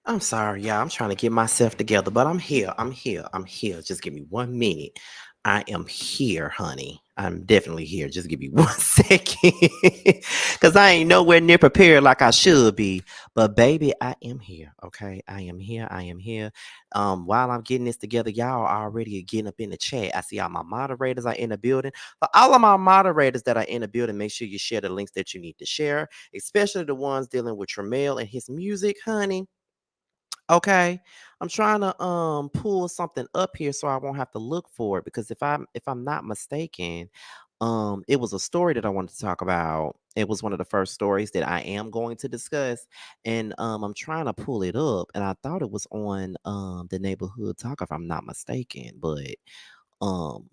I'm sorry, y'all. I'm trying to get myself together, but I'm here. I'm here. I'm here. Just give me 1 minute. I am here, honey. I'm definitely here. Just give me 1 second. Because I ain't nowhere near prepared like I should be. But baby, I am here. Okay. I am here. I am here. While I'm getting this together, y'all already getting up in the chat. I see all my moderators are in the building. For all of my moderators that are in the building, make sure you share the links that you need to share, especially the ones dealing with Tramel and his music, honey. Okay. I'm trying to pull something up here so I won't have to look for it because if I'm not mistaken, it was a story that I wanted to talk about. It was one of the first stories that I am going to discuss, and I'm trying to pull it up, and I thought it was on the neighborhood talk if I'm not mistaken, but um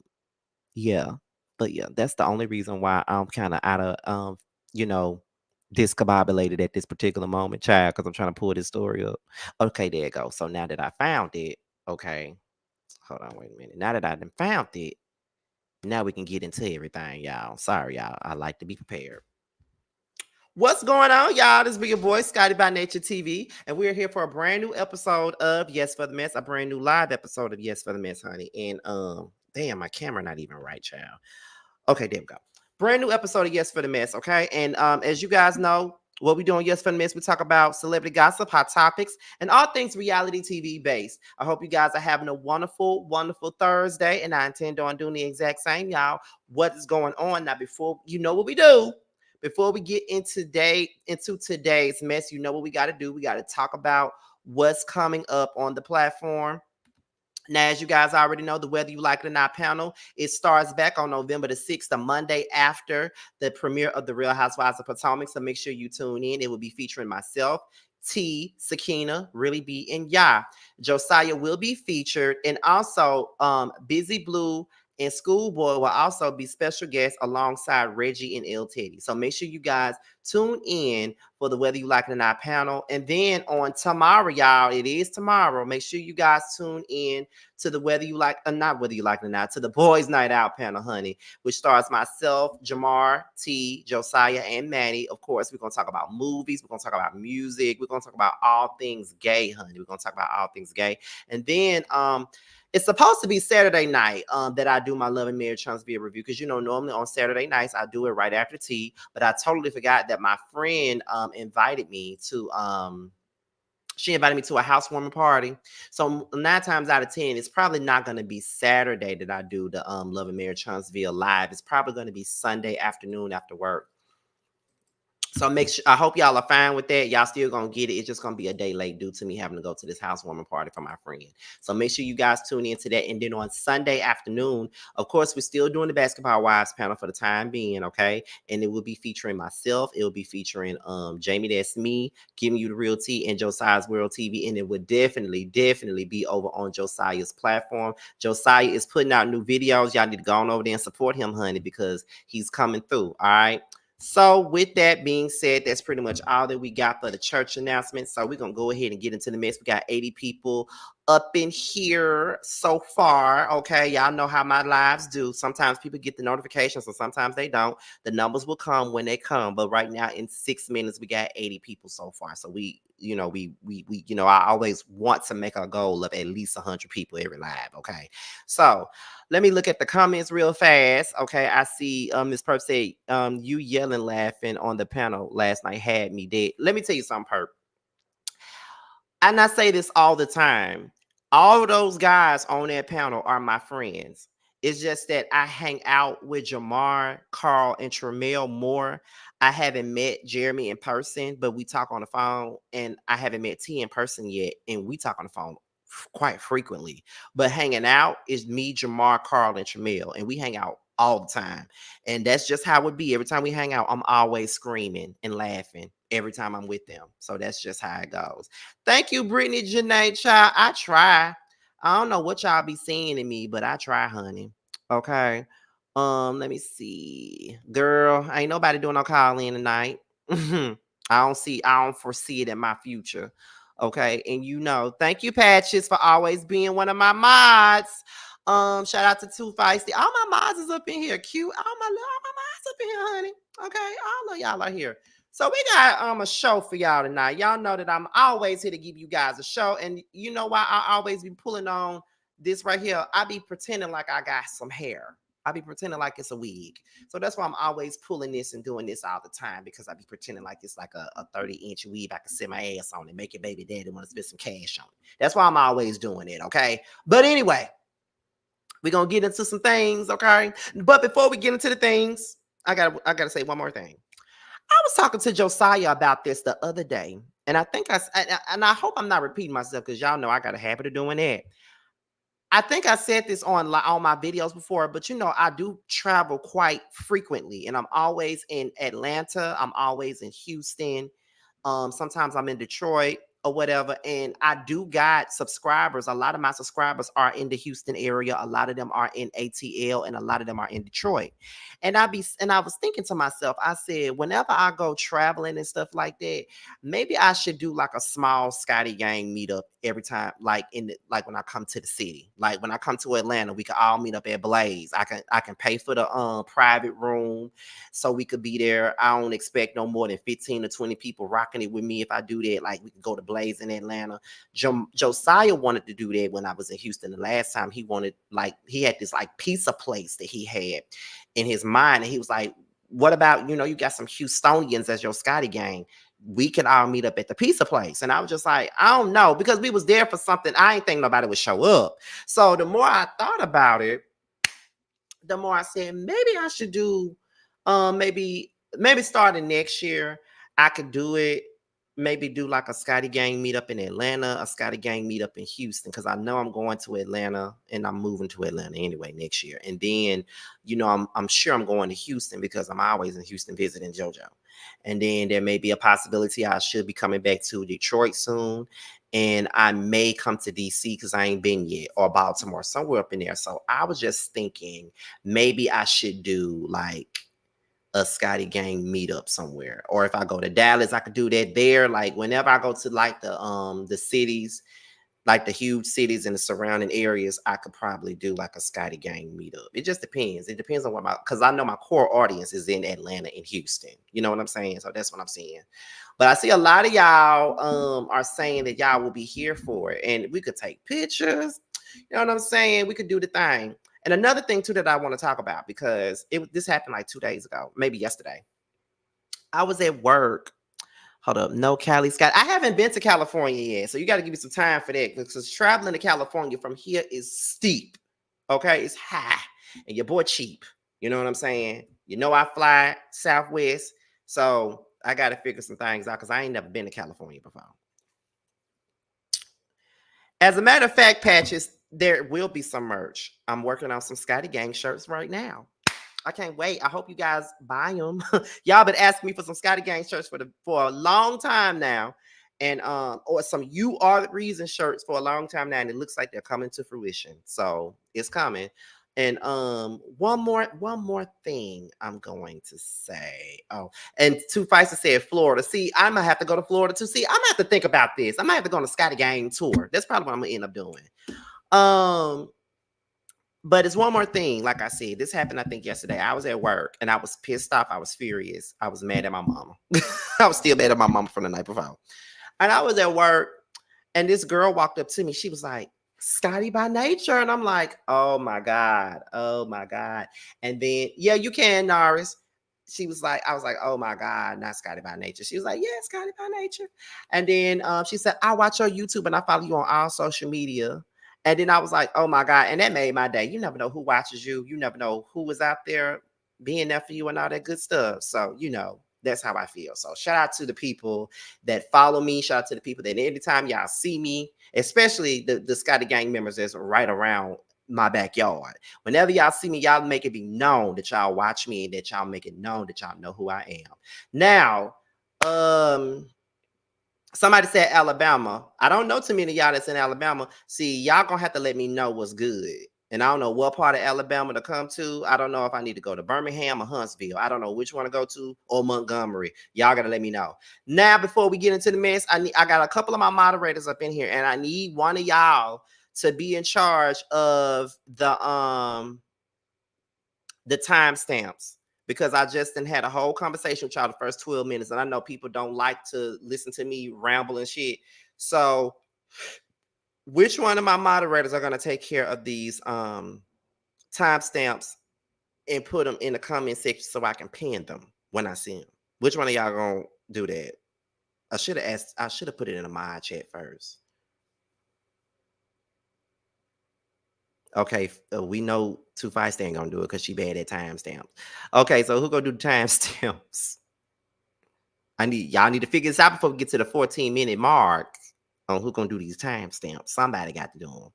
yeah, but yeah, that's the only reason why I'm kind of out of you know, discombobulated at this particular moment, child, because I'm trying to pull this story up. Okay, there it goes. So now that I found it, okay, hold on, wait a minute. Now that I done found it, now we can get into everything, y'all. Sorry, y'all. I like to be prepared. What's going on, y'all? This is your boy, Scotty by Nature TV, and we're here for a brand new episode of Yes for the Mess, a brand new live episode of Yes for the Mess, honey. And damn, my camera not even right, child. Okay, there we go. Brand new episode of Yes for the Mess, okay? And as you guys know, what we do on Yes for the Mess, we talk about celebrity gossip, hot topics, and all things reality TV based. I hope you guys are having a wonderful, wonderful Thursday, and I intend on doing the exact same, y'all. What is going on now? Before you know what we do, before we get into today's mess, you know what we got to do. We got to talk about what's coming up on the platform. Now, as you guys already know, the Whether You Like It or Not panel, it starts back on November the 6th, the Monday after the premiere of The Real Housewives of Potomac. So make sure you tune in. It will be featuring myself, T, Sakina, Really B, and Ya. Josiah will be featured. And also, Busy Blue and Schoolboy will also be special guests alongside Reggie and El Teddy. So make sure you guys tune in for the Whether You Like It or Not panel. And then on tomorrow, y'all, it is tomorrow. Make sure you guys tune in to the Whether You Like or Not Whether You Like It or Not, to the Boys Night Out panel, honey, which stars myself, Jamar, T, Josiah, and Maddie. Of course, we're going to talk about movies. We're going to talk about music. We're going to talk about all things gay, honey. We're going to talk about all things gay. And then it's supposed to be Saturday night that I do my Love and Marriage Transvia review because, you know, normally on Saturday nights I do it right after tea, but I totally forgot that my friend invited me to she invited me to a housewarming party. So 9 times out of 10, it's probably not going to be Saturday that I do the Love and Marriage Huntsville live. It's probably going to be Sunday afternoon after work. So make sure, I hope y'all are fine with that. Y'all still gonna get it. It's just gonna be a day late due to me having to go to this housewarming party for my friend. So make sure you guys tune in to that. And then on Sunday afternoon, of course, we're still doing the Basketball Wives panel for the time being, okay? And it will be featuring myself. It will be featuring Jamie, that's me, giving you the real tea, and Josiah's World TV. And it would definitely be over on Josiah's platform. Josiah is putting out new videos. Y'all need to go on over there and support him, honey, because he's coming through. All right. So with that being said, that's pretty much all that we got for the church announcement. So we're going to go ahead and get into the mess. We got 80 people up in here so far. Okay. Y'all know how my lives do. Sometimes people get the notifications and sometimes they don't. The numbers will come when they come. But right now in 6 minutes, we got 80 people so far. So we I always want to make a goal of at least 100 people every live. Okay. So let me look at the comments real fast. Okay, I see Miss Perp said, you yelling, laughing on the panel last night had me dead. Let me tell you something, Perp. And I say this all the time. All those guys on that panel are my friends. It's just that I hang out with Jamar, Carl, and Tramel more. I haven't met Jeremy in person, but we talk on the phone. And I haven't met T in person yet, and we talk on the phone quite frequently. But hanging out is me, Jamar, Carl, and Tramel, and we hang out all the time. And that's just how it would be. Every time we hang out, I'm always screaming and laughing every time I'm with them. So that's just how it goes. Thank you, Brittany Janae, child. I try. I don't know what y'all be seeing in me, but I try, honey. Okay. Let me see. Girl, ain't nobody doing no call in tonight. I don't foresee it in my future. Okay. And thank you, Patches, for always being one of my mods. Shout out to Two Feisty. All my mods is up in here. Cute. All my mods up in here, honey. Okay. All of y'all are here. So we got a show for y'all tonight. Y'all know that I'm always here to give you guys a show. And you know why I always be pulling on this right here? I be pretending like I got some hair. I be pretending like it's a wig. So that's why I'm always pulling this and doing this all the time, because I be pretending like it's like a 30-inch weave I can sit my ass on and make your baby daddy want to spend some cash on it. That's why I'm always doing it, okay? But anyway, we're gonna get into some things, okay? But before we get into the things, I gotta say one more thing. I was talking to Josiah about this the other day, and I think and I hope I'm not repeating myself, because y'all know I got a habit of doing that. I think I said this on my videos before, but you know, I do travel quite frequently, and I'm always in Atlanta. I'm always in Houston. Sometimes I'm in Detroit or whatever, and I do got subscribers. A lot of my subscribers are in the Houston area. A lot of them are in ATL, and a lot of them are in Detroit. And I was thinking to myself, I said, whenever I go traveling and stuff like that, maybe I should do like a small Scotty Gang meetup every time, like like when I come to the city. Like when I come to Atlanta, we can all meet up at Blaze. I can pay for the private room, so we could be there. I don't expect no more than 15 to 20 people rocking it with me if I do that. Like we could go to Blaze in Atlanta. Josiah wanted to do that when I was in Houston the last time. He wanted, like, he had this like pizza place that he had in his mind, and he was like, what about, you got some Houstonians as your Scotty Gang? We can all meet up at the pizza place. And I was just like, I don't know, because we was there for something. I ain't think nobody would show up. So the more I thought about it, the more I said, maybe I should do, maybe starting next year, I could do it. Maybe do like a Scotty Gang meetup in Atlanta, a Scotty Gang meetup in Houston, because I know I'm going to Atlanta, and I'm moving to Atlanta anyway next year. And then, I'm sure I'm going to Houston, because I'm always in Houston visiting JoJo. And then there may be a possibility I should be coming back to Detroit soon. And I may come to DC, because I ain't been yet, or Baltimore, somewhere up in there. So I was just thinking maybe I should do like a Scotty Gang meetup somewhere. Or if I go to Dallas, I could do that there. Like whenever I go to like the cities, like the huge cities and the surrounding areas, I could probably do like a Scotty Gang meetup. It just depends. It depends on because I know my core audience is in Atlanta and Houston. You know what I'm saying? So that's what I'm saying. But I see a lot of y'all are saying that y'all will be here for it, and we could take pictures. You know what I'm saying? We could do the thing. And another thing too that I want to talk about, because this happened like 2 days ago, maybe yesterday. I was at work. Hold up. No, Cali, Scott. I haven't been to California yet, so you got to give me some time for that, because traveling to California from here is steep. Okay, it's high, and your boy cheap. You know what I'm saying? I fly Southwest, so I got to figure some things out, because I ain't never been to California before. As a matter of fact, Patches, there will be some merch. I'm working on some Scotty Gang shirts right now. I can't wait. I hope you guys buy them. Y'all been asking me for some Scotty Gang shirts for a long time now. And or some You Are the Reason shirts for a long time now. And it looks like they're coming to fruition. So it's coming. And one more thing I'm going to say. Oh, and Two Feisty said Florida. See, I'm gonna have to go to Florida too. See, I'm gonna have to think about this. I might have to go on a Scotty Gang tour. That's probably what I'm gonna end up doing. But it's one more thing. Like I said, this happened, I think, yesterday. I was at work and I was pissed off. I was furious. I was mad at my mama. I was still mad at my mama from the night before. And I was at work, and this girl walked up to me. She was like, Scotty by nature. And I'm like, oh my God. Oh my God. And then, yeah, you can, Norris. She was like, I was like, oh my God, not Scotty by nature. She was like, yeah, Scotty by nature. And then she said, I watch your YouTube and I follow you on all social media. And then I was like, oh my God. And that made my day. You never know who watches you. You never know who is out there being there for you and all that good stuff. So, that's how I feel. So shout out to the people that follow me. Shout out to the people that anytime y'all see me, especially the Scotty Gang members that's right around my backyard. Whenever y'all see me, y'all make it be known that y'all watch me, and that y'all make it known that y'all know who I am. Now, somebody said Alabama. I don't know too many of y'all that's in Alabama. See, y'all gonna have to let me know what's good. And I don't know what part of Alabama to come to. I don't know if I need to go to Birmingham or Huntsville. I don't know which one to go to, or Montgomery. Y'all gotta let me know. Now, before we get into the mess, I got a couple of my moderators up in here, and I need one of y'all to be in charge of the timestamps, because I just done had a whole conversation with y'all the first 12 minutes. And I know people don't like to listen to me ramble and shit. So which one of my moderators are going to take care of these timestamps and put them in the comment section so I can pin them when I see them? Which one of y'all going to do that? I should have put it in a mod chat first. Okay, we know 2 Feisty ain't gonna do it because she bad at timestamps. Okay, so who gonna do the timestamps? Y'all need to figure this out before we get to the 14-minute mark on who gonna do these timestamps. Somebody got to do them.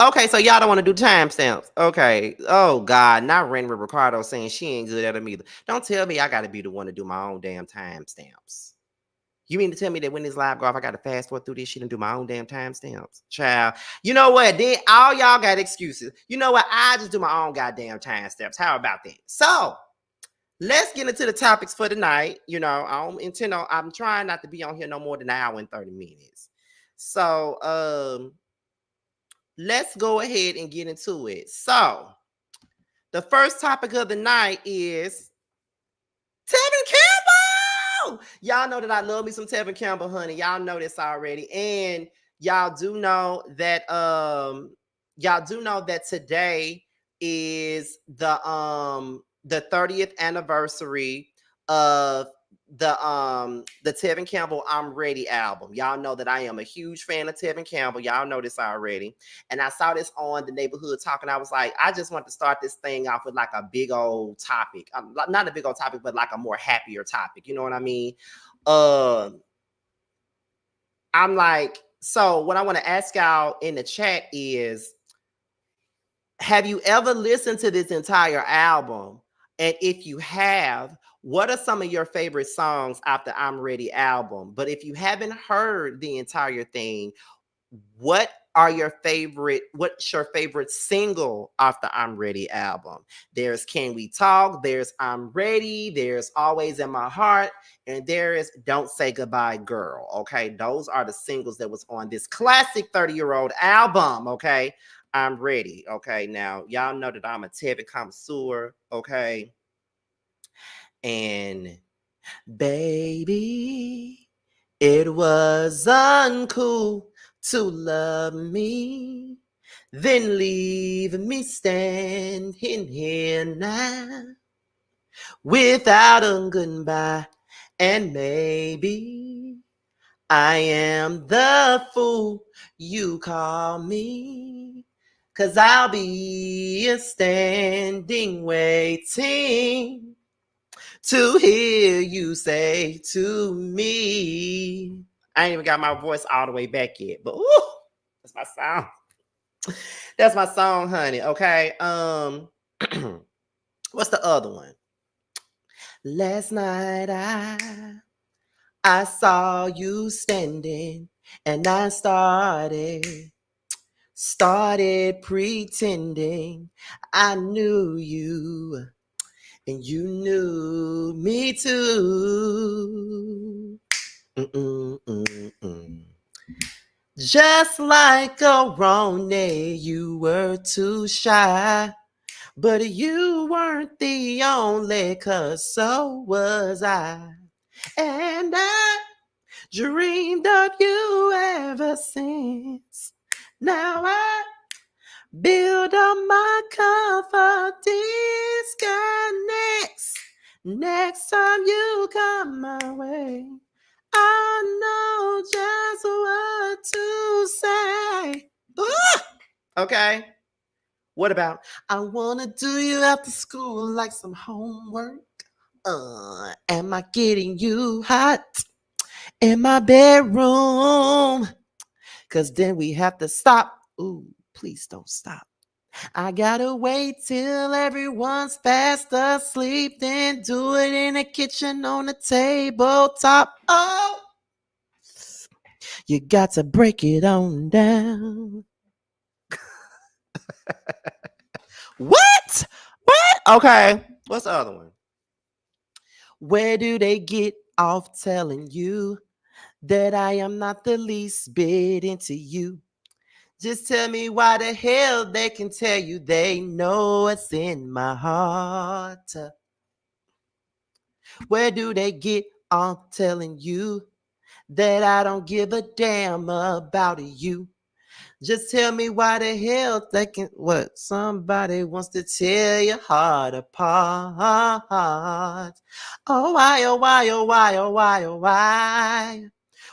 Okay, so y'all don't want to do timestamps. Okay. Oh God, not Renry Ricardo saying she ain't good at them either. Don't tell me I gotta be the one to do my own damn timestamps. You mean to tell me that when this live go off, I got to fast forward through this shit and do my own damn timestamps? Child. You know what? Then all y'all got excuses. You know what? I just do my own goddamn timestamps. How about that? So let's get into the topics for tonight. You know, I'm trying not to be on here no more than an hour and 30 minutes. So let's go ahead and get into it. So the first topic of the night is Tevin Campbell. Y'all know that I love me some Tevin Campbell, honey. Y'all know this already. And y'all do know that today is the 30th anniversary of the Tevin Campbell I'm Ready album. Y'all know that I am a huge fan of Tevin Campbell. Y'all know this already. And I saw this on the Neighborhood Talk, and I was like, I just want to start this thing off with like a big old topic. Not a big old topic, but like a more happier topic. You know what I mean? I'm like, so what I want to ask y'all in the chat is, have you ever listened to this entire album? And if you have, what are some of your favorite songs off the I'm Ready album? But if you haven't heard the entire thing, what's your favorite single off the I'm Ready album? There's Can We Talk, there's I'm Ready, there's Always in My Heart, and there is Don't Say Goodbye Girl. Okay, those are the singles that was on this classic 30-year-old album. Okay, I'm Ready. Okay, now y'all know that I'm a Tevin connoisseur. Okay, and baby, it was uncool to love me, then leave me standing here now without a goodbye. And maybe I am the fool you call me, 'cause I'll be standing waiting to hear you say to me. I ain't even got my voice all the way back yet, but ooh, that's my song. That's my song, honey. Okay. What's the other one? Last night I saw you standing, and I started pretending I knew you, and you knew me too. Just like a Ronnie, you were too shy, but you weren't the only, 'cause so was I. And I dreamed of you ever since. Now I build up my confidence, God, next time you come my way, I know just what to say. Okay. What about I wanna do you after school like some homework? Am I getting you hot in my bedroom? 'Cause then we have to stop. Ooh, please don't stop. I gotta wait till everyone's fast asleep, then do it in the kitchen on the tabletop. Oh, you got to break it on down. What? Okay. What's the other one? Where do they get off telling you that I am not the least bit into you? Just tell me why the hell they can tell you they know what's in my heart. Where do they get on telling you that I don't give a damn about you? Just tell me why the hell they can. What? Somebody wants to tear your heart apart. Oh, why, oh, why, oh, why, oh, why, oh, why?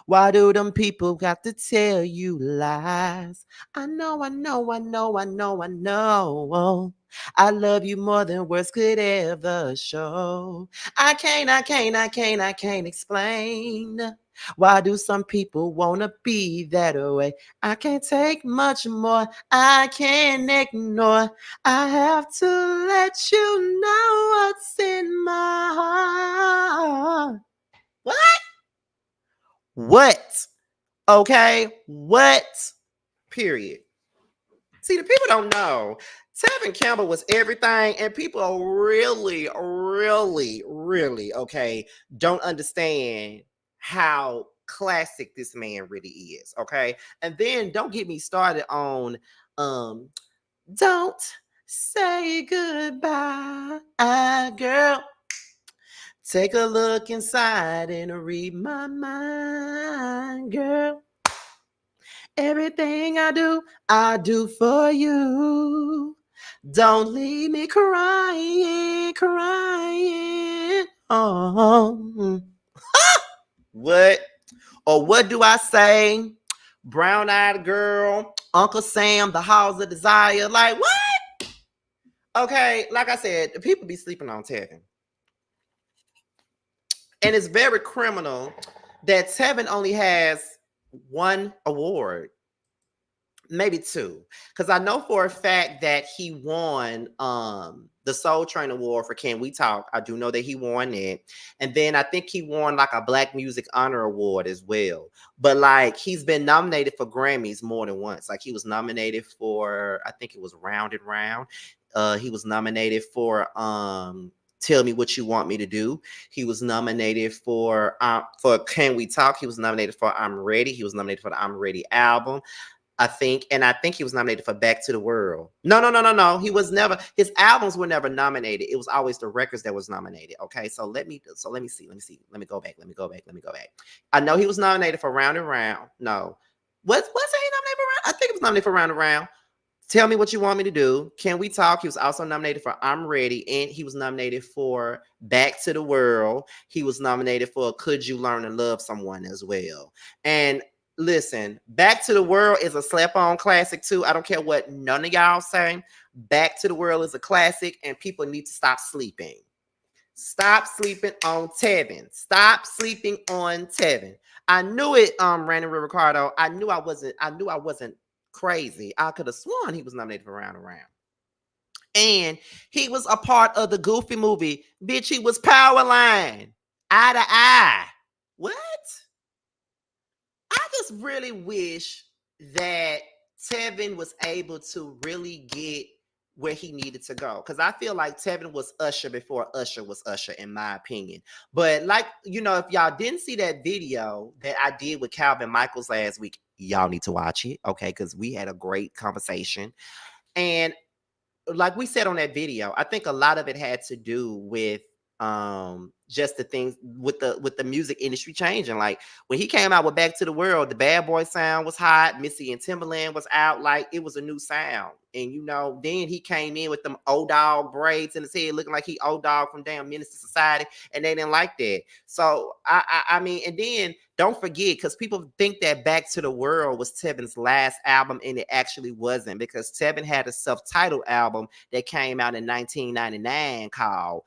Why do them people got to tell you lies? I know, I know, I know, I know, I know. I love you more than words could ever show. I can't explain. Why do some people wanna be that way? I can't take much more. I can't ignore. I have to let you know what's in my heart. What? What? Okay? What? Period. See, the people don't know. Tevin Campbell was everything, and people really, really, really, okay, don't understand how classic this man really is, okay? And then don't get me started on don't say goodbye, girl. Take a look inside and read my mind, girl. Everything I do for you. Don't leave me crying, crying. Oh, what? Or what do I say? Brown-eyed girl, Uncle Sam, the Halls of Desire. Like, what? Okay, like I said, the people be sleeping on Tevin. And it's very criminal that Tevin only has one award. Maybe two, because I know for a fact that he won the Soul Train Award for Can We Talk. I do know that he won it, and then I think he won like a Black Music Honor Award as well. But like he's been nominated for Grammys more than once. Like he was nominated for, I think it was Round and Round. He was nominated for Tell Me What You Want Me to Do. He was nominated for Can We Talk. He was nominated for I'm Ready. He was nominated for the I'm Ready album. I think he was nominated for Back to the World. No. He was never, his albums were never nominated. It was always the records that was nominated. Okay. So let me see. Let me go back. I know he was nominated for Round and Round. No. Was he nominated for Round? I think he was nominated for Round and Round. Tell Me What You Want Me to Do. Can We Talk? He was also nominated for I'm Ready. And he was nominated for Back to the World. He was nominated for Could You Learn to Love Someone as well. And listen, Back to the World is a slap-on classic too. I don't care what none of y'all say. Back to the World is a classic, and people need to stop sleeping. Stop sleeping on Tevin. Stop sleeping on Tevin. I knew it, Brandon Ricardo. I knew I wasn't crazy. I could have sworn he was nominated for Round and Round. And he was a part of the Goofy movie. Bitch, he was Powerline. Eye to Eye. What? I just really wish that Tevin was able to really get where he needed to go. Because I feel like Tevin was Usher before Usher was Usher, in my opinion. But like, if y'all didn't see that video that I did with Calvin Michaels last week, y'all need to watch it, okay? Because we had a great conversation. And like we said on that video, I think a lot of it had to do with just the things with the music industry changing. Like when he came out with Back to the World, the Bad Boy sound was hot. Missy and Timberland was out. Like it was a new sound. And then he came in with them old dog braids in his head, looking like he old dog from damn Menace to Society, and they didn't like that. So I mean, and then don't forget, because people think that Back to the World was Tevin's last album, and it actually wasn't, because Tevin had a self-titled album that came out in 1999 called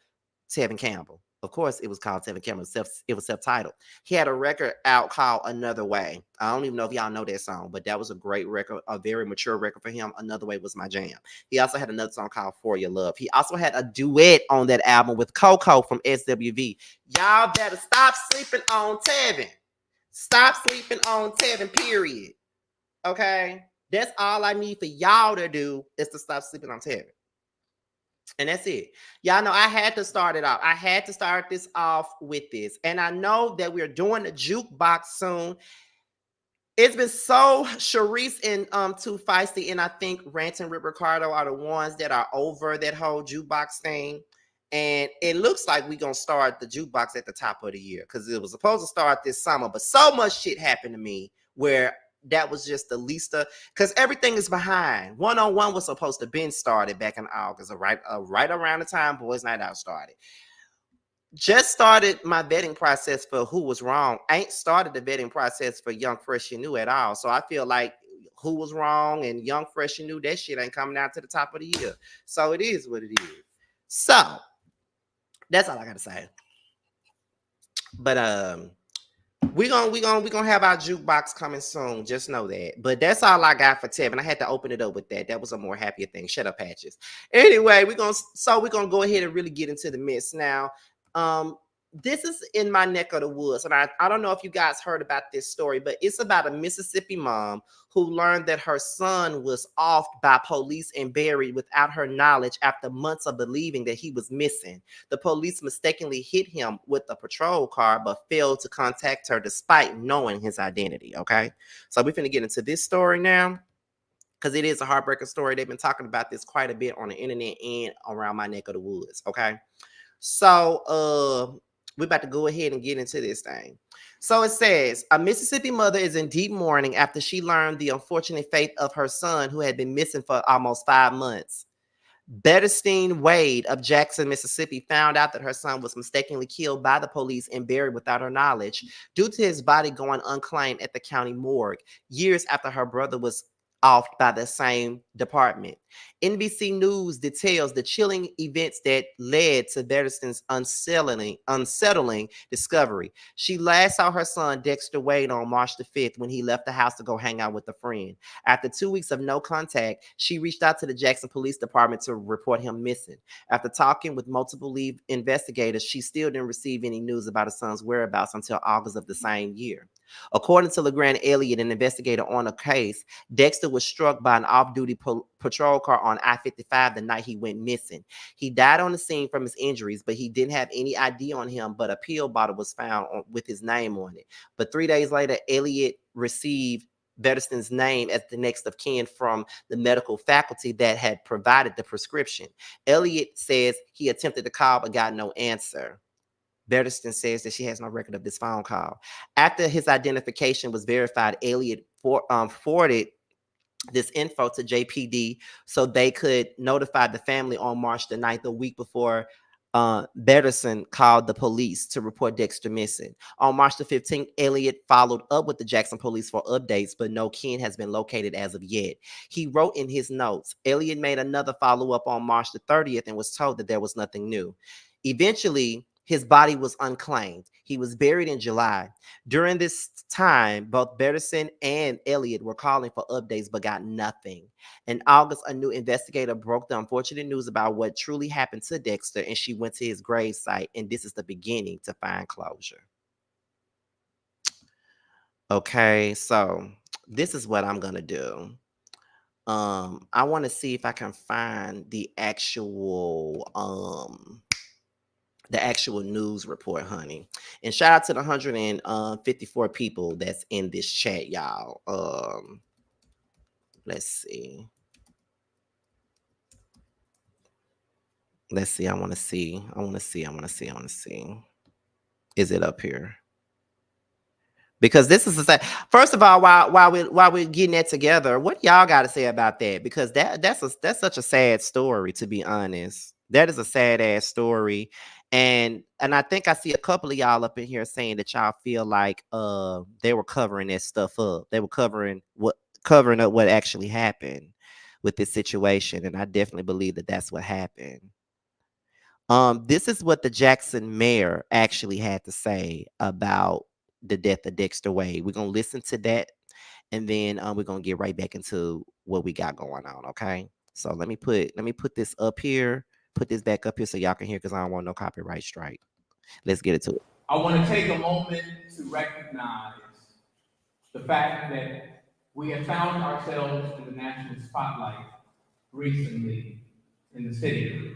Tevin Campbell. Of course, it was called Tevin Campbell. It was self-titled. He had a record out called Another Way. I don't even know if y'all know that song, but that was a great record, a very mature record for him. Another Way was my jam. He also had another song called For Your Love. He also had a duet on that album with Coco from SWV. Y'all better stop sleeping on Tevin. Stop sleeping on Tevin, period. Okay? That's all I need for y'all to do, is to stop sleeping on Tevin. And that's it. Y'all know I had to start it off. I had to start this off with this. And I know that we're doing a jukebox soon. It's been so Sharice and Too Feisty, and I think Rant and Rip Ricardo are the ones that are over that whole jukebox thing. And it looks like we're gonna start the jukebox at the top of the year because it was supposed to start this summer, but so much shit happened to me where that was just the least of because everything is behind. 101 was supposed to been started back in August, right around the time Boys Night Out started. Just started my vetting process for Who Was Wrong. Ain't started the vetting process for Young Fresh and New at all. So I feel like Who Was Wrong and Young Fresh and New, that shit ain't coming out to the top of the year. So it is what it is. So that's all I gotta say. But we gonna have our jukebox coming soon. Just know that. But that's all I got for Tevin. I had to open it up with that. That was a more happier thing. Shut up, Patches. Anyway, we're gonna go ahead and really get into the mess now. Um, this is in my neck of the woods, and I don't know if you guys heard about this story, but it's about a Mississippi mom who learned that her son was offed by police and buried without her knowledge after months of believing that he was missing. The police mistakenly hit him with a patrol car, but failed to contact her despite knowing his identity. Okay, so we're finna get into this story now because it is a heartbreaking story. They've been talking about this quite a bit on the internet and around my neck of the woods. Okay. So we're about to go ahead and get into this thing. So it says a Mississippi mother is in deep mourning after she learned the unfortunate fate of her son who had been missing for almost 5 months. Betterstein Wade of Jackson, Mississippi, found out that her son was mistakenly killed by the police and buried without her knowledge due to his body going unclaimed at the county morgue years after her brother was offed by the same department. NBC News details the chilling events that led to Betterstein's unsettling discovery. She last saw her son Dexter Wade on March the 5th when he left the house to go hang out with a friend. After 2 weeks of no contact, she reached out to the Jackson Police Department to report him missing. After talking with multiple lead investigators, she still didn't receive any news about her son's whereabouts until August of the same year. According to LeGrand Elliott, an investigator on the case, Dexter was struck by an off-duty patrol car on I-55 the night he went missing. He died on the scene from his injuries, but he didn't have any ID on him, but a pill bottle was found with his name on it. But 3 days later, Elliott received Betterstein's name as the next of kin from the medical faculty that had provided the prescription. Elliott says he attempted to call but got no answer. Betterstein says that she has no record of this phone call. After his identification was verified, Elliott forwarded this info to JPD so they could notify the family on March the 9th, a week before Betterstein called the police to report Dexter missing. On March the 15th, Elliott followed up with the Jackson police for updates, but no kin has been located as of yet. He wrote in his notes, Elliott made another follow-up on March the 30th and was told that there was nothing new. Eventually, his body was unclaimed. He was buried in July. During this time, both Betterstein and Elliott were calling for updates but got nothing. In August, a new investigator broke the unfortunate news about what truly happened to Dexter, and she went to his gravesite, and this is the beginning to find closure. Okay, so this is what I'm going to do. I want to see if I can find the actual news report, honey. And shout out to the 154 people that's in this chat, y'all. Let's see. Let's see. I want to see. Is it up here? Because this is the first of all, while we're getting that together, what y'all got to say about that? Because that's such a sad story, to be honest. That is a sad ass story. And I think I see a couple of y'all up in here saying that y'all feel like they were covering that stuff up. They were covering up what actually happened with this situation. And I definitely believe that that's what happened. This is what the Jackson mayor actually had to say about the death of Dexter Wade. We're gonna listen to that, and then we're gonna get right back into what we got going on. Okay. So let me put this up here, put this back up here so y'all can hear, because I don't want no copyright strike. Let's get into it. I want to take a moment to recognize the fact that we have found ourselves in the national spotlight recently in the city.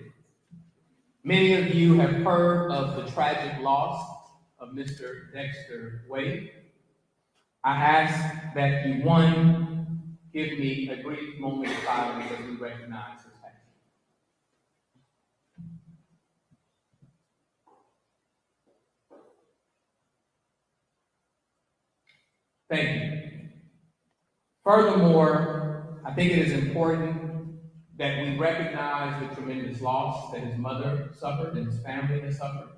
Many of you have heard of the tragic loss of Mr. Dexter Wade. I ask that you, one, give me a brief moment of silence as we recognize his passing. Thank you. Furthermore, I think it is important that we recognize the tremendous loss that his mother suffered and his family has suffered,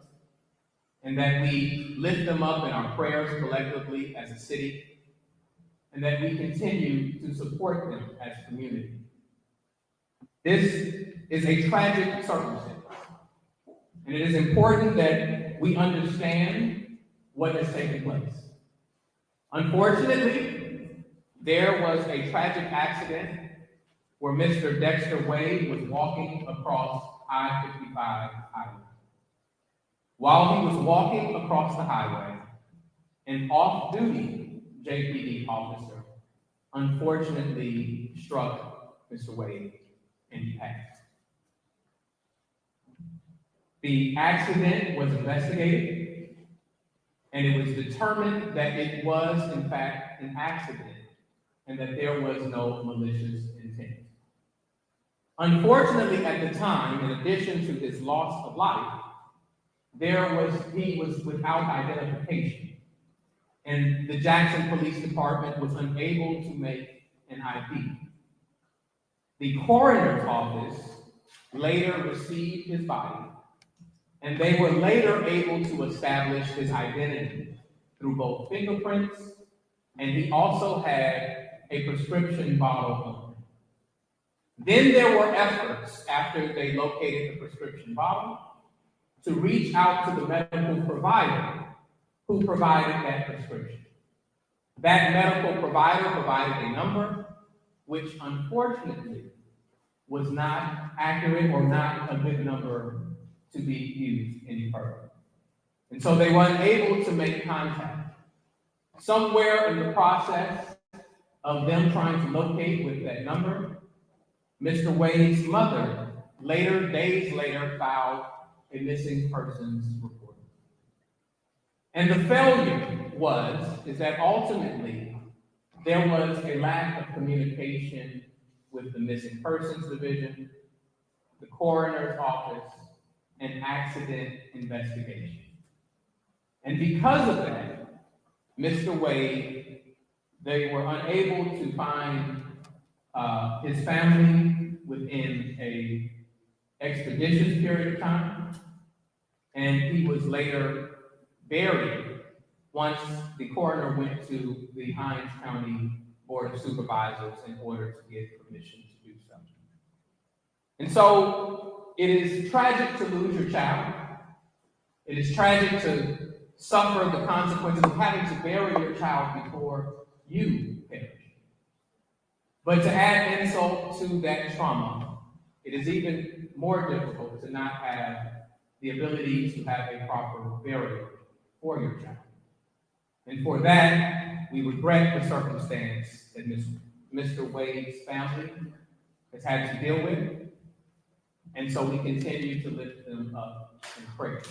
and that we lift them up in our prayers collectively as a city, and that we continue to support them as a community. This is a tragic circumstance, and it is important that we understand what has taken place. Unfortunately, there was a tragic accident where Mr. Dexter Wade was walking across I-55 highway. While he was walking across the highway, an off-duty JPD officer unfortunately struck Mr. Wade and he passed. The accident was investigated, and it was determined that it was, in fact, an accident and that there was no malicious intent. Unfortunately, at the time, in addition to his loss of life, he was without identification, and the Jackson Police Department was unable to make an ID. The coroner's office later received his body, and they were later able to establish his identity through both fingerprints, and he also had a prescription bottle of him. Then there were efforts, after they located the prescription bottle, to reach out to the medical provider who provided that prescription. That medical provider provided a number which unfortunately was not accurate or not a good number to be used any further. And so they were unable to make contact. Somewhere in the process of them trying to locate with that number, Mr. Wade's mother days later, filed a missing persons report. And the failure is that ultimately there was a lack of communication with the Missing Persons Division, the coroner's office, and accident investigation. And because of that, Mr. Wade, they were unable to find his family within a expeditious period of time, and he was later buried once the coroner went to the Hinds County Board of Supervisors in order to get permission to do so. And so it is tragic to lose your child. It is tragic to suffer the consequences of having to bury your child before you perish. But to add insult to that trauma, it is even more difficult to not have the ability to have a proper burial for your child. And for that, we regret the circumstance that Mr. Wade's family has had to deal with, and so we continue to lift them up in prayer.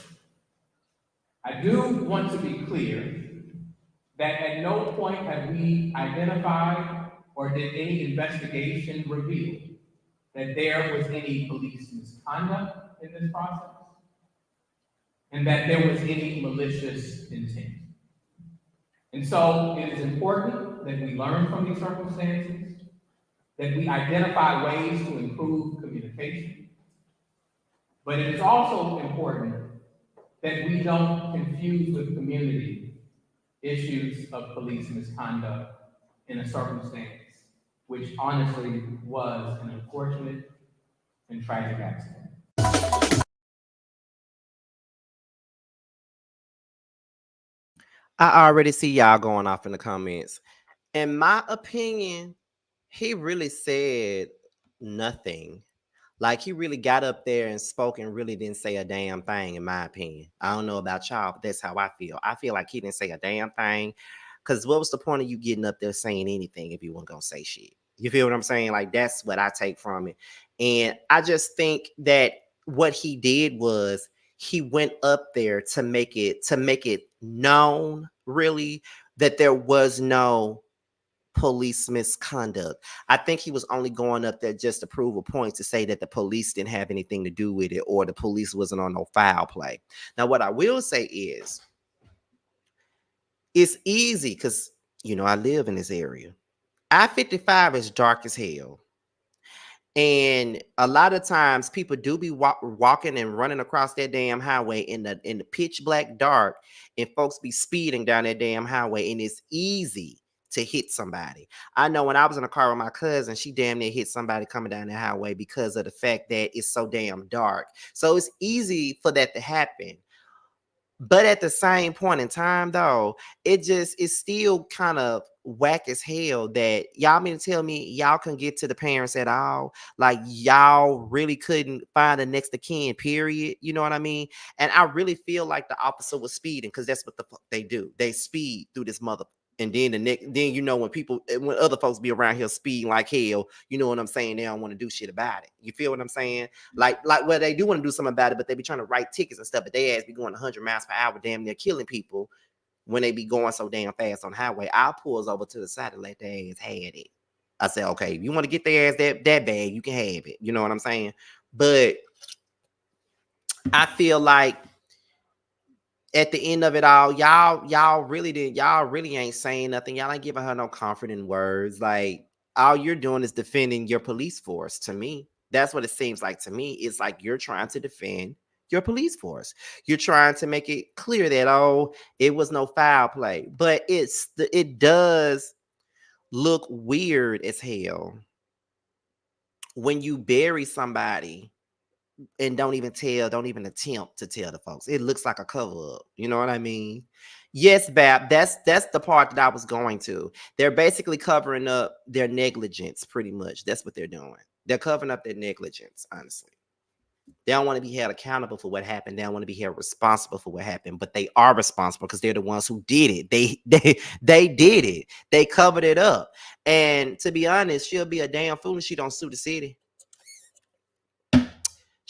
I do want to be clear that at no point have we identified or did any investigation reveal that there was any police misconduct in this process and that there was any malicious intent. And so it is important that we learn from these circumstances, that we identify ways to improve communication, but it is also important that we don't confuse with community issues of police misconduct in a circumstance which honestly was an unfortunate and tragic accident. I already see y'all going off in the comments. In my opinion, he really said nothing. Like, he really got up there and spoke and really didn't say a damn thing, in my opinion. I don't know about y'all, but that's how I feel. I feel like he didn't say a damn thing. Because what was the point of you getting up there saying anything if you weren't going to say shit? You feel what I'm saying? Like, that's what I take from it. And I just think that what he did was he went up there to make it known, really, that there was no police misconduct. I think he was only going up there just to prove a point, to say that the police didn't have anything to do with it, or the police wasn't on no foul play. Now, what I will say is, it's easy because, I live in this area. I-55 is dark as hell. And a lot of times people do be walking and running across that damn highway in the pitch black dark, and folks be speeding down that damn highway, and it's easy to hit somebody. I know when I was in a car with my cousin, she damn near hit somebody coming down the highway because of the fact that it's so damn dark. So it's easy for that to happen. But at the same point in time, though, it's still kind of whack as hell that y'all mean to tell me y'all couldn't get to the parents at all. Like, y'all really couldn't find a next of kin, period. You know what I mean? And I really feel like the officer was speeding, because that's what the fuck they do. They speed through this mother. And then when other folks be around here speeding like hell, you know what I'm saying? They don't want to do shit about it. You feel what I'm saying? Like well, they do want to do something about it, but they be trying to write tickets and stuff. But they ass be going 100 miles per hour, damn near killing people when they be going so damn fast on the highway. I pulls over to the side and let their ass had it. I say, okay, if you want to get their ass that bad, you can have it. You know what I'm saying? But I feel like at the end of it all, y'all really ain't saying nothing. Y'all ain't giving her no comforting words. Like, all you're doing is defending your police force. To me, that's what it seems like to me. It's like you're trying to defend your police force. You're trying to make it clear that, it was no foul play. But it does look weird as hell when you bury somebody and don't even attempt to tell the folks. It looks like a cover up. You know what I mean? Yes, Bab, that's the part that I was going to. They're basically covering up their negligence, pretty much. That's what they're doing. They're covering up their negligence, honestly. They don't want to be held accountable for what happened. They don't want to be held responsible for what happened, but they are responsible because they're the ones who did it. They did it. They covered it up. And to be honest, she'll be a damn fool if she don't sue the city.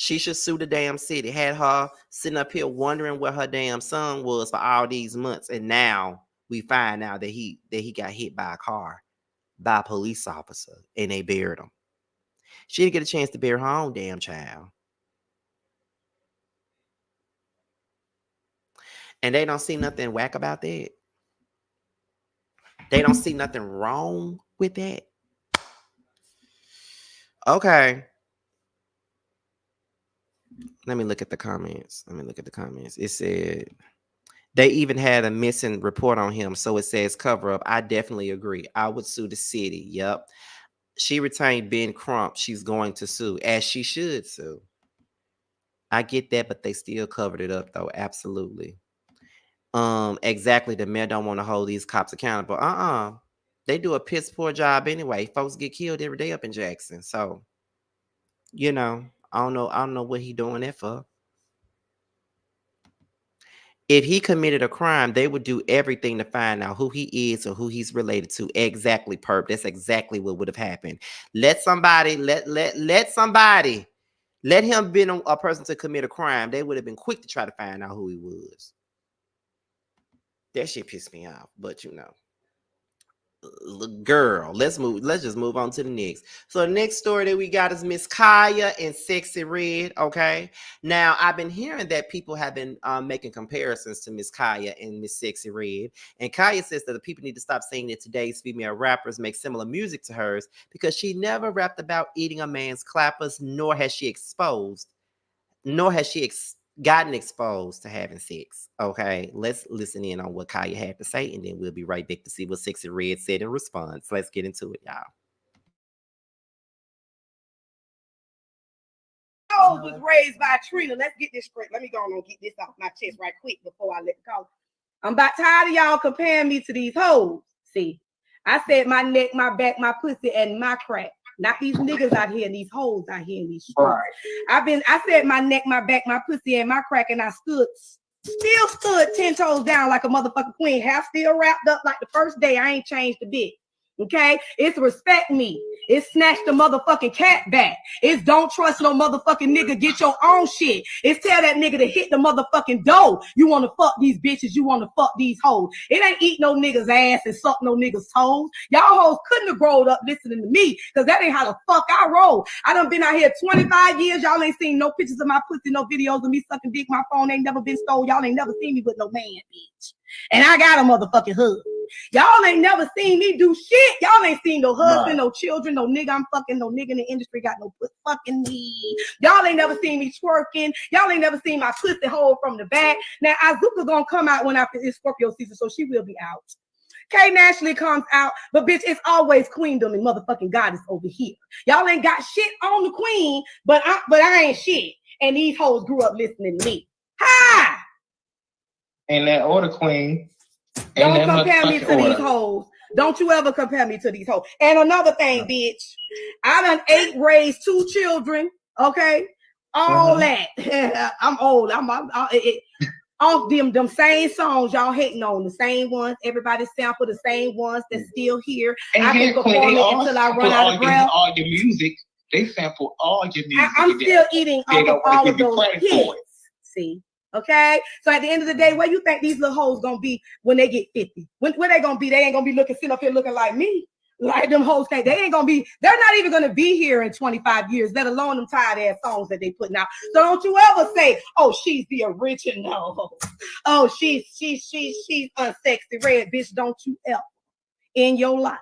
She should sue the damn city. Had her sitting up here wondering where her damn son was for all these months. And now we find out that he got hit by a car, by a police officer, and they buried him. She didn't get a chance to bury her own damn child. And they don't see nothing whack about that. They don't see nothing wrong with that. Okay. Let me look at the comments. It said they even had a missing report on him. So it says cover up. I definitely agree. I would sue the city. Yep. She retained Ben Crump. She's going to sue, as she should sue. I get that, but they still covered it up, though. Absolutely. Exactly. The mayor don't want to hold these cops accountable. They do a piss poor job anyway. Folks get killed every day up in Jackson. So, I don't know what he doing that for. If he committed a crime, they would do everything to find out who he is or who he's related to. Exactly, Perp. That's exactly what would have happened. Let him be a person to commit a crime. They would have been quick to try to find out who he was. That shit pissed me off, but girl, let's just move on to the next. So the next story that we got is Miss Kaya and Sexxy Red. Okay, now I've been hearing that people have been making comparisons to Miss Kaya and Miss Sexxy Red, and Kaya says that the people need to stop saying that today's female rappers make similar music to hers, because she never rapped about eating a man's clappers, nor has she gotten exposed to having sex. Okay, let's listen in on what Kaya had to say, and then we'll be right back to see what Sexxy Red said in response. Let's get into it, y'all. I was raised by Trina. Let's get this straight. Let me go on and get this off my chest right quick before I let the call. I'm about tired of y'all comparing me to these hoes. See, I said my neck, my back, my pussy, and my crack. Not these niggas out here, these hoes out here in these streets. Right. I said my neck, my back, my pussy, and my crack, and I still stood 10 toes down like a motherfucking queen. Hair still wrapped up like the first day. I ain't changed a bit. Okay, it's respect me. It's snatch the motherfucking cat back. It's don't trust no motherfucking nigga. Get your own shit. It's tell that nigga to hit the motherfucking door. You want to fuck these bitches. You want to fuck these hoes. It ain't eat no niggas ass and suck no niggas toes. Y'all hoes couldn't have grown up listening to me because that ain't how the fuck I roll. I done been out here 25 years. Y'all ain't seen no pictures of my pussy, no videos of me sucking dick. My phone ain't never been stolen. Y'all ain't never seen me with no man, bitch. And I got a motherfucking husband. Y'all ain't never seen me do shit. Y'all ain't seen no husband, no children, no nigga I'm fucking, no nigga in the industry got no pussy fucking me. Y'all ain't never seen me twerking. Y'all ain't never seen my pussy hole from the back. Now, Azuka gonna come out when after it's Scorpio season, so she will be out. K naturally comes out, but bitch, it's always queendom and motherfucking goddess over here. Y'all ain't got shit on the queen, but I ain't shit. And these hoes grew up listening to me. Hi! And that order queen. Don't compare me to these hoes. Don't you ever compare me to these hoes. And another thing, bitch, I done raised 2 children. Okay, all that. I'm old. I'm off them same songs y'all hating on, the same ones. Everybody sample the same ones that's still here. And I can perform it until I run out of breath. All your music, they sample all your music. I'm still eating all of those hits. See. Okay, so at the end of the day, where you think these little hoes gonna be when they get 50? Where they gonna be? They ain't gonna be sitting up here looking like me. Like them hoes can't. They ain't gonna be. They're not even gonna be here in 25 years. Let alone them tired ass songs that they putting out. So don't you ever say, "Oh, she's the original." Oh, she's unsexy red, bitch. Don't you ever in your life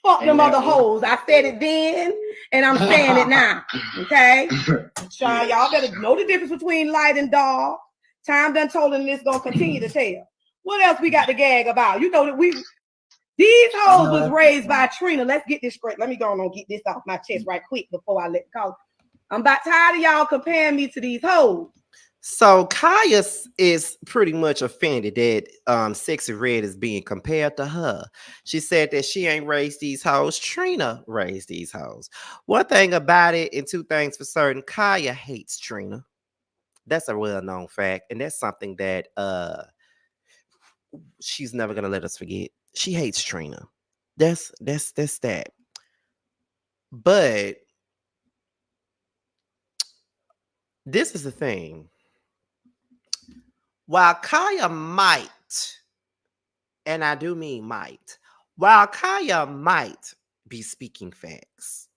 fuck them other hoes. I said it then, and I'm saying it now. Okay, Sean, y'all better know the difference between light and dark. Time done told them this gonna continue to tell. What else we got to gag about? You know that these hoes was raised by Trina. Let's get this straight. Let me go on and get this off my chest right quick before I let it go. I'm about tired of y'all comparing me to these hoes. So Kaya is pretty much offended that Sexxy Red is being compared to her. She said that she ain't raised these hoes. Trina raised these hoes. One thing about it, and 2 things for certain, Kaya hates Trina. That's a well-known fact, and that's something that she's never gonna let us forget. She hates Trina. That's that. But this is the thing. While Kaya might, and I do mean might, while Kaya might be speaking facts,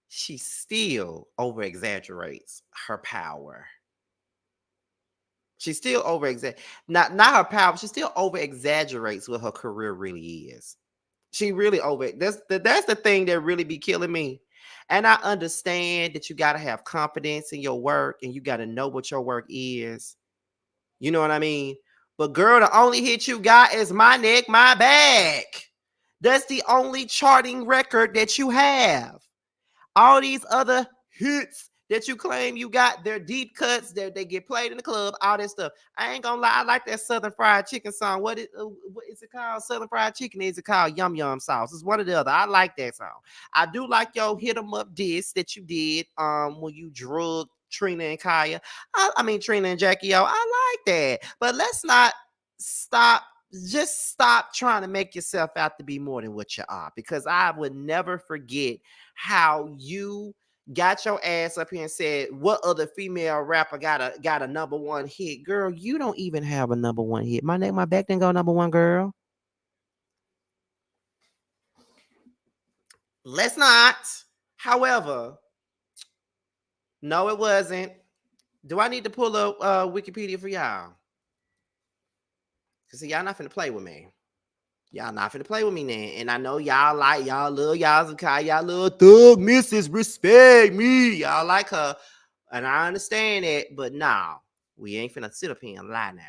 she still over-exaggerates her power. She still not her power, she still over-exaggerates what her career really is. She really that's the thing that really be killing me. And I understand that you got to have confidence in your work and you got to know what your work is. You know what I mean? But girl, the only hit you got is My Neck, My Back. That's the only charting record that you have. All these other hits that you claim you got, they're deep cuts, they get played in the club, all that stuff. I ain't gonna lie, I like that Southern Fried Chicken song. What is it called? Southern Fried Chicken? Is it called Yum Yum Sauce? It's one or the other. I like that song. I do like your hit 'em up diss that you did when you drug Trina and Kaya. I mean Trina and Jackie O. I like that. But let's not stop. Just stop trying to make yourself out to be more than what you are, because I would never forget how you got your ass up here and said, what other female rapper got a #1 hit? Girl, you don't even have a #1 hit. My Neck, My Back didn't go #1, girl. Let's not. However, no, it wasn't. Do I need to pull up Wikipedia for y'all? Because see, y'all not finna play with me. Y'all not finna play with me now. And I know y'all love y'all Zakai, y'all love Thug Mrs. Respect me. Y'all like her. And I understand it, but nah, we ain't finna sit up here and lie now.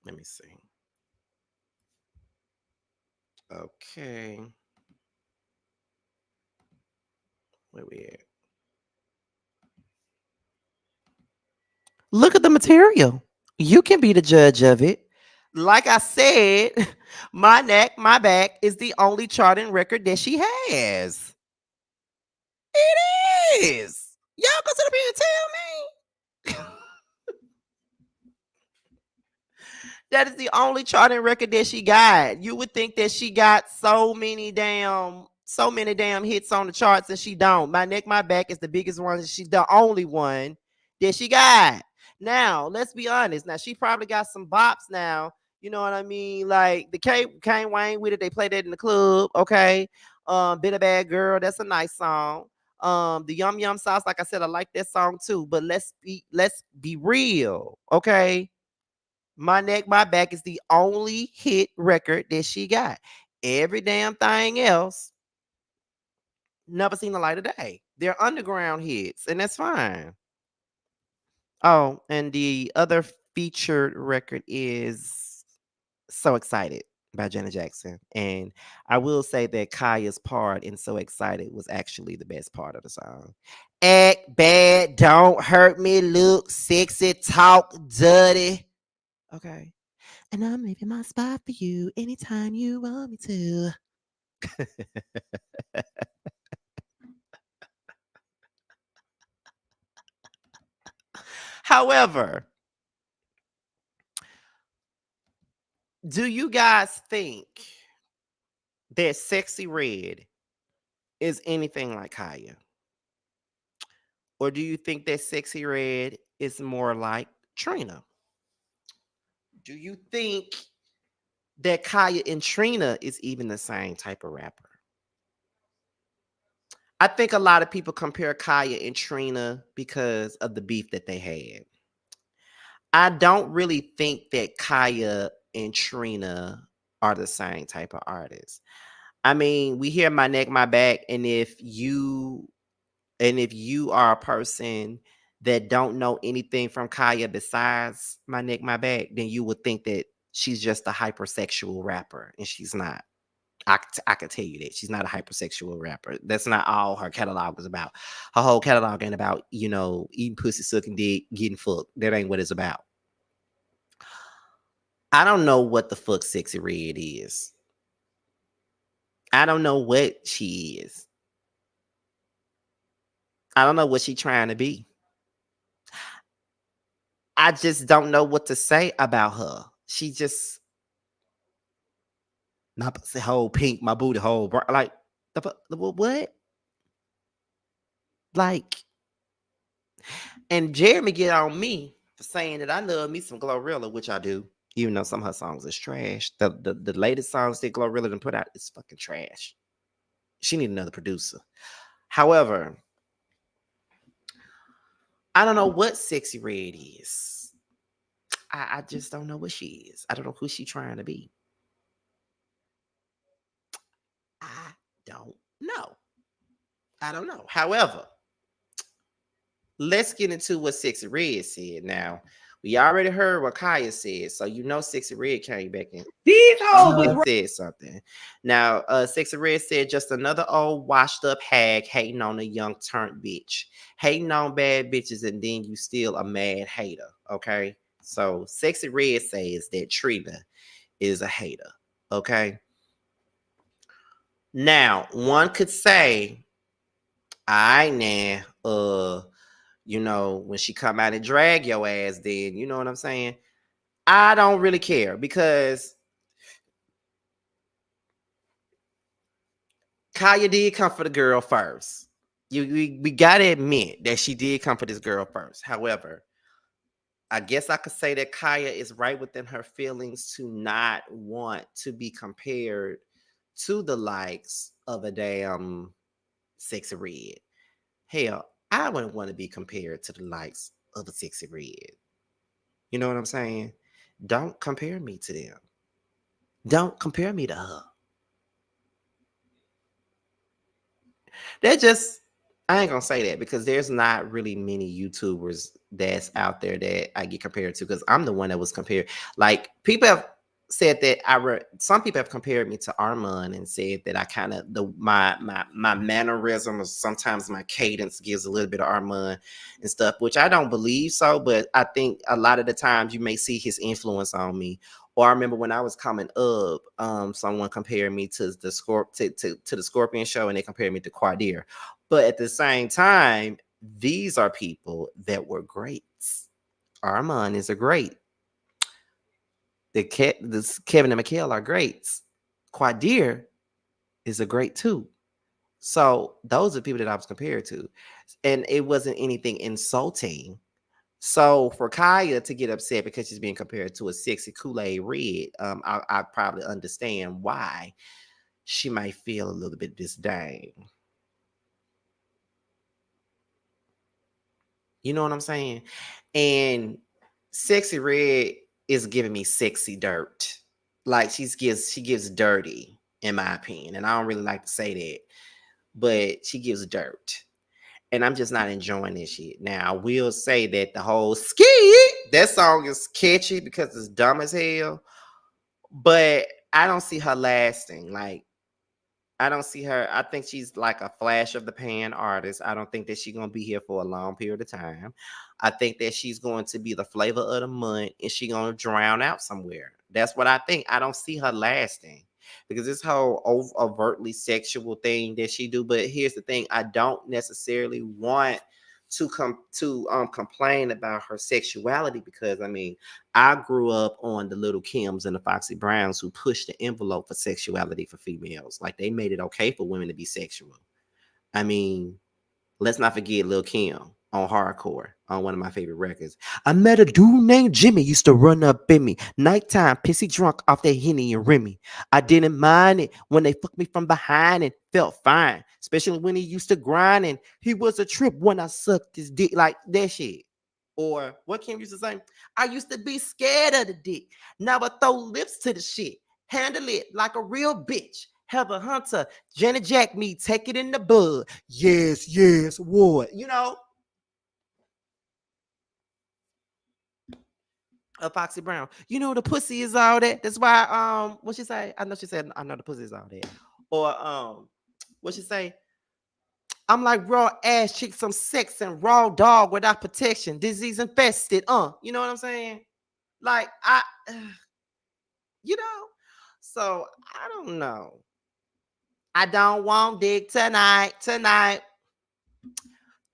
Let me see. Okay. Where we at? Look at the material. You can be the judge of it. Like I said, My Neck, My Back is the only charting record that she has. It is. Y'all go sit up here and tell me. That is the only charting record that she got. You would think that she got so many damn hits on the charts, and she don't. My Neck, My Back is the biggest one. She's the only one that she got. Now, let's be honest. Now, she probably got some bops now. You know what I mean? Like the Kane Wayne with it. They played that in the club. Okay. Been a Bad Girl. That's a nice song. The Yum Yum Sauce, like I said, I like that song too. But let's be real. Okay. My Neck, My Back is the only hit record that she got. Every damn thing else never seen the light of day. They're underground hits, and that's fine. Oh, and the other featured record is So Excited by Janet Jackson. And I will say that Kaya's part in So Excited was actually the best part of the song. Act bad, don't hurt me, look sexy, talk dirty. Okay. And I'm leaving my spot for you anytime you want me to. However, do you guys think that Sexy Red is anything like Kaya? Or do you think that Sexy Red is more like Trina? Do you think that Kaya and Trina is even the same type of rapper? I think a lot of people compare Kaya and Trina because of the beef that they had. I don't really think that Kaya and Trina are the same type of artists. I mean, we hear My Neck, My Back, and if you are a person that don't know anything from Kaya besides My Neck, My Back, then you would think that she's just a hypersexual rapper, and she's not. I can tell you that she's not a hypersexual rapper. That's not all her catalog was about. Her whole catalog ain't about, eating pussy, sucking dick, getting fucked. That ain't what it's about. I don't know what the fuck Sexy Red is. I don't know what she is. I don't know what she's trying to be. I just don't know what to say about her. She just my pussy hole pink, my booty hole like what? Like, and Jeremy get on me for saying that I love me some Glorilla, which I do, even though some of her songs is trash. The latest songs that Glorilla done put out is fucking trash. She need another producer. However, I don't know what Sexy Red is. I just don't know what she is. I don't know who she trying to be. I don't know. I don't know. However, let's get into what Sexy Red said. Now, we already heard what Kaya said, so Sexy Red came back in. These hoes was Said something. Now, Sexy Red said, just another old washed up hag hating on a young turned bitch, hating on bad bitches, and then you still a mad hater. Okay, so Sexy Red says that Trina is a hater. Okay, now one could say, I nah, when she come out and drag your ass, then you know what I'm saying. I don't really care because Kaya did come for the girl first. We gotta admit that she did come for this girl first. However, I guess I could say that Kaya is right within her feelings to not want to be compared to the likes of a damn Sexy Red. Hell, I wouldn't want to be compared to the likes of a Sexy Red. You know what I'm saying? Don't compare me to them. Don't compare me to her. That just I ain't gonna say that because there's not really many YouTubers that's out there that I get compared to because I'm the one that was compared. Like people have said that some people have compared me to Armand and said that I kind of my mannerism or sometimes my cadence gives a little bit of Armand and stuff, which I don't believe so, but I think a lot of the times you may see his influence on me. Or I remember when I was coming up, someone compared me to the to the Scorpion show, and they compared me to Quadir. But at the same time, these are people that were greats. Armand is a great. this Kevin and Mikhail are greats. Quadir is a great too. So those are people that I was compared to. And it wasn't anything insulting. So for Kaya to get upset because she's being compared to a sexy Kool-Aid Red, I probably understand why she might feel a little bit disdain. You know what I'm saying? And Sexy Red is giving me sexy dirt. Like she gives dirty, in my opinion. And I don't really like to say that, but she gives dirt. And I'm just not enjoying this shit. Now, I will say that the whole ski, that song is catchy because it's dumb as hell. But I don't see her lasting. Like, I don't see her. I think she's like a flash of the pan artist. I don't think that she's gonna be here for a long period of time. I think that she's going to be the flavor of the month and she's gonna drown out somewhere. That's what I think. I don't see her lasting because this whole overtly sexual thing that she do. But here's the thing: I don't necessarily want to complain about her sexuality because I mean I grew up on the Little Kims and the Foxy Browns who pushed the envelope for sexuality for females. Like they made it okay for women to be sexual. I mean, let's not forget Lil Kim on Hardcore on one of my favorite records. I met a dude named Jimmy, used to run up in me. Nighttime, pissy drunk off that Henny and Remy. I didn't mind it when they fucked me from behind and felt fine. Especially when he used to grind and he was a trip when I sucked his dick. Like that shit. Or what Kim used to say? I used to be scared of the dick. Now I throw lips to the shit. Handle it like a real bitch. Heather Hunter, Janet Jack me, take it in the bud. Yes, yes, what? You know, a Foxy Brown. You know the pussy is all that. That's why what she say? I know she said I know the pussy is all that. Or what she say? I'm like raw ass chick, some sex and raw dog without protection, disease infested. You know what I'm saying? Like you know. So I don't know. I don't want dick tonight. Tonight,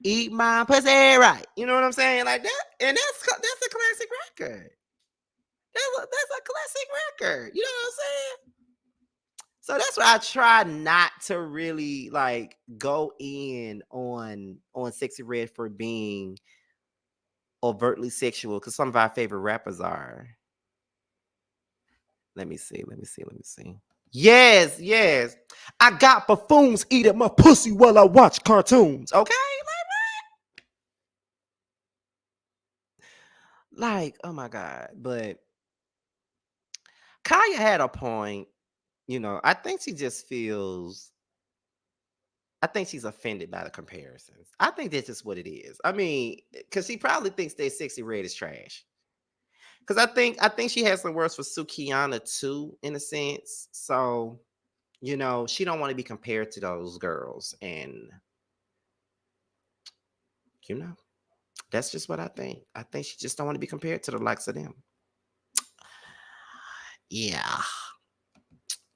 eat my pussy right. You know what I'm saying? Like that, and that's a classic record. That's a classic record. You know what I'm saying? So that's why I try not to really like go in on Sexy Red for being overtly sexual because some of our favorite rappers are. Let me see. Yes, yes. I got buffoons eating my pussy while I watch cartoons. Okay, like oh my god. But Kaya had a point. You know, I think she just feels. I think she's offended by the comparisons. I think that's just what it is. I mean, because she probably thinks that Sexy Red is trash. Because I think she has some words for Sukiana too, in a sense. So, you know, she don't want to be compared to those girls. And, you know, that's just what I think. I think she just don't want to be compared to the likes of them. Yeah.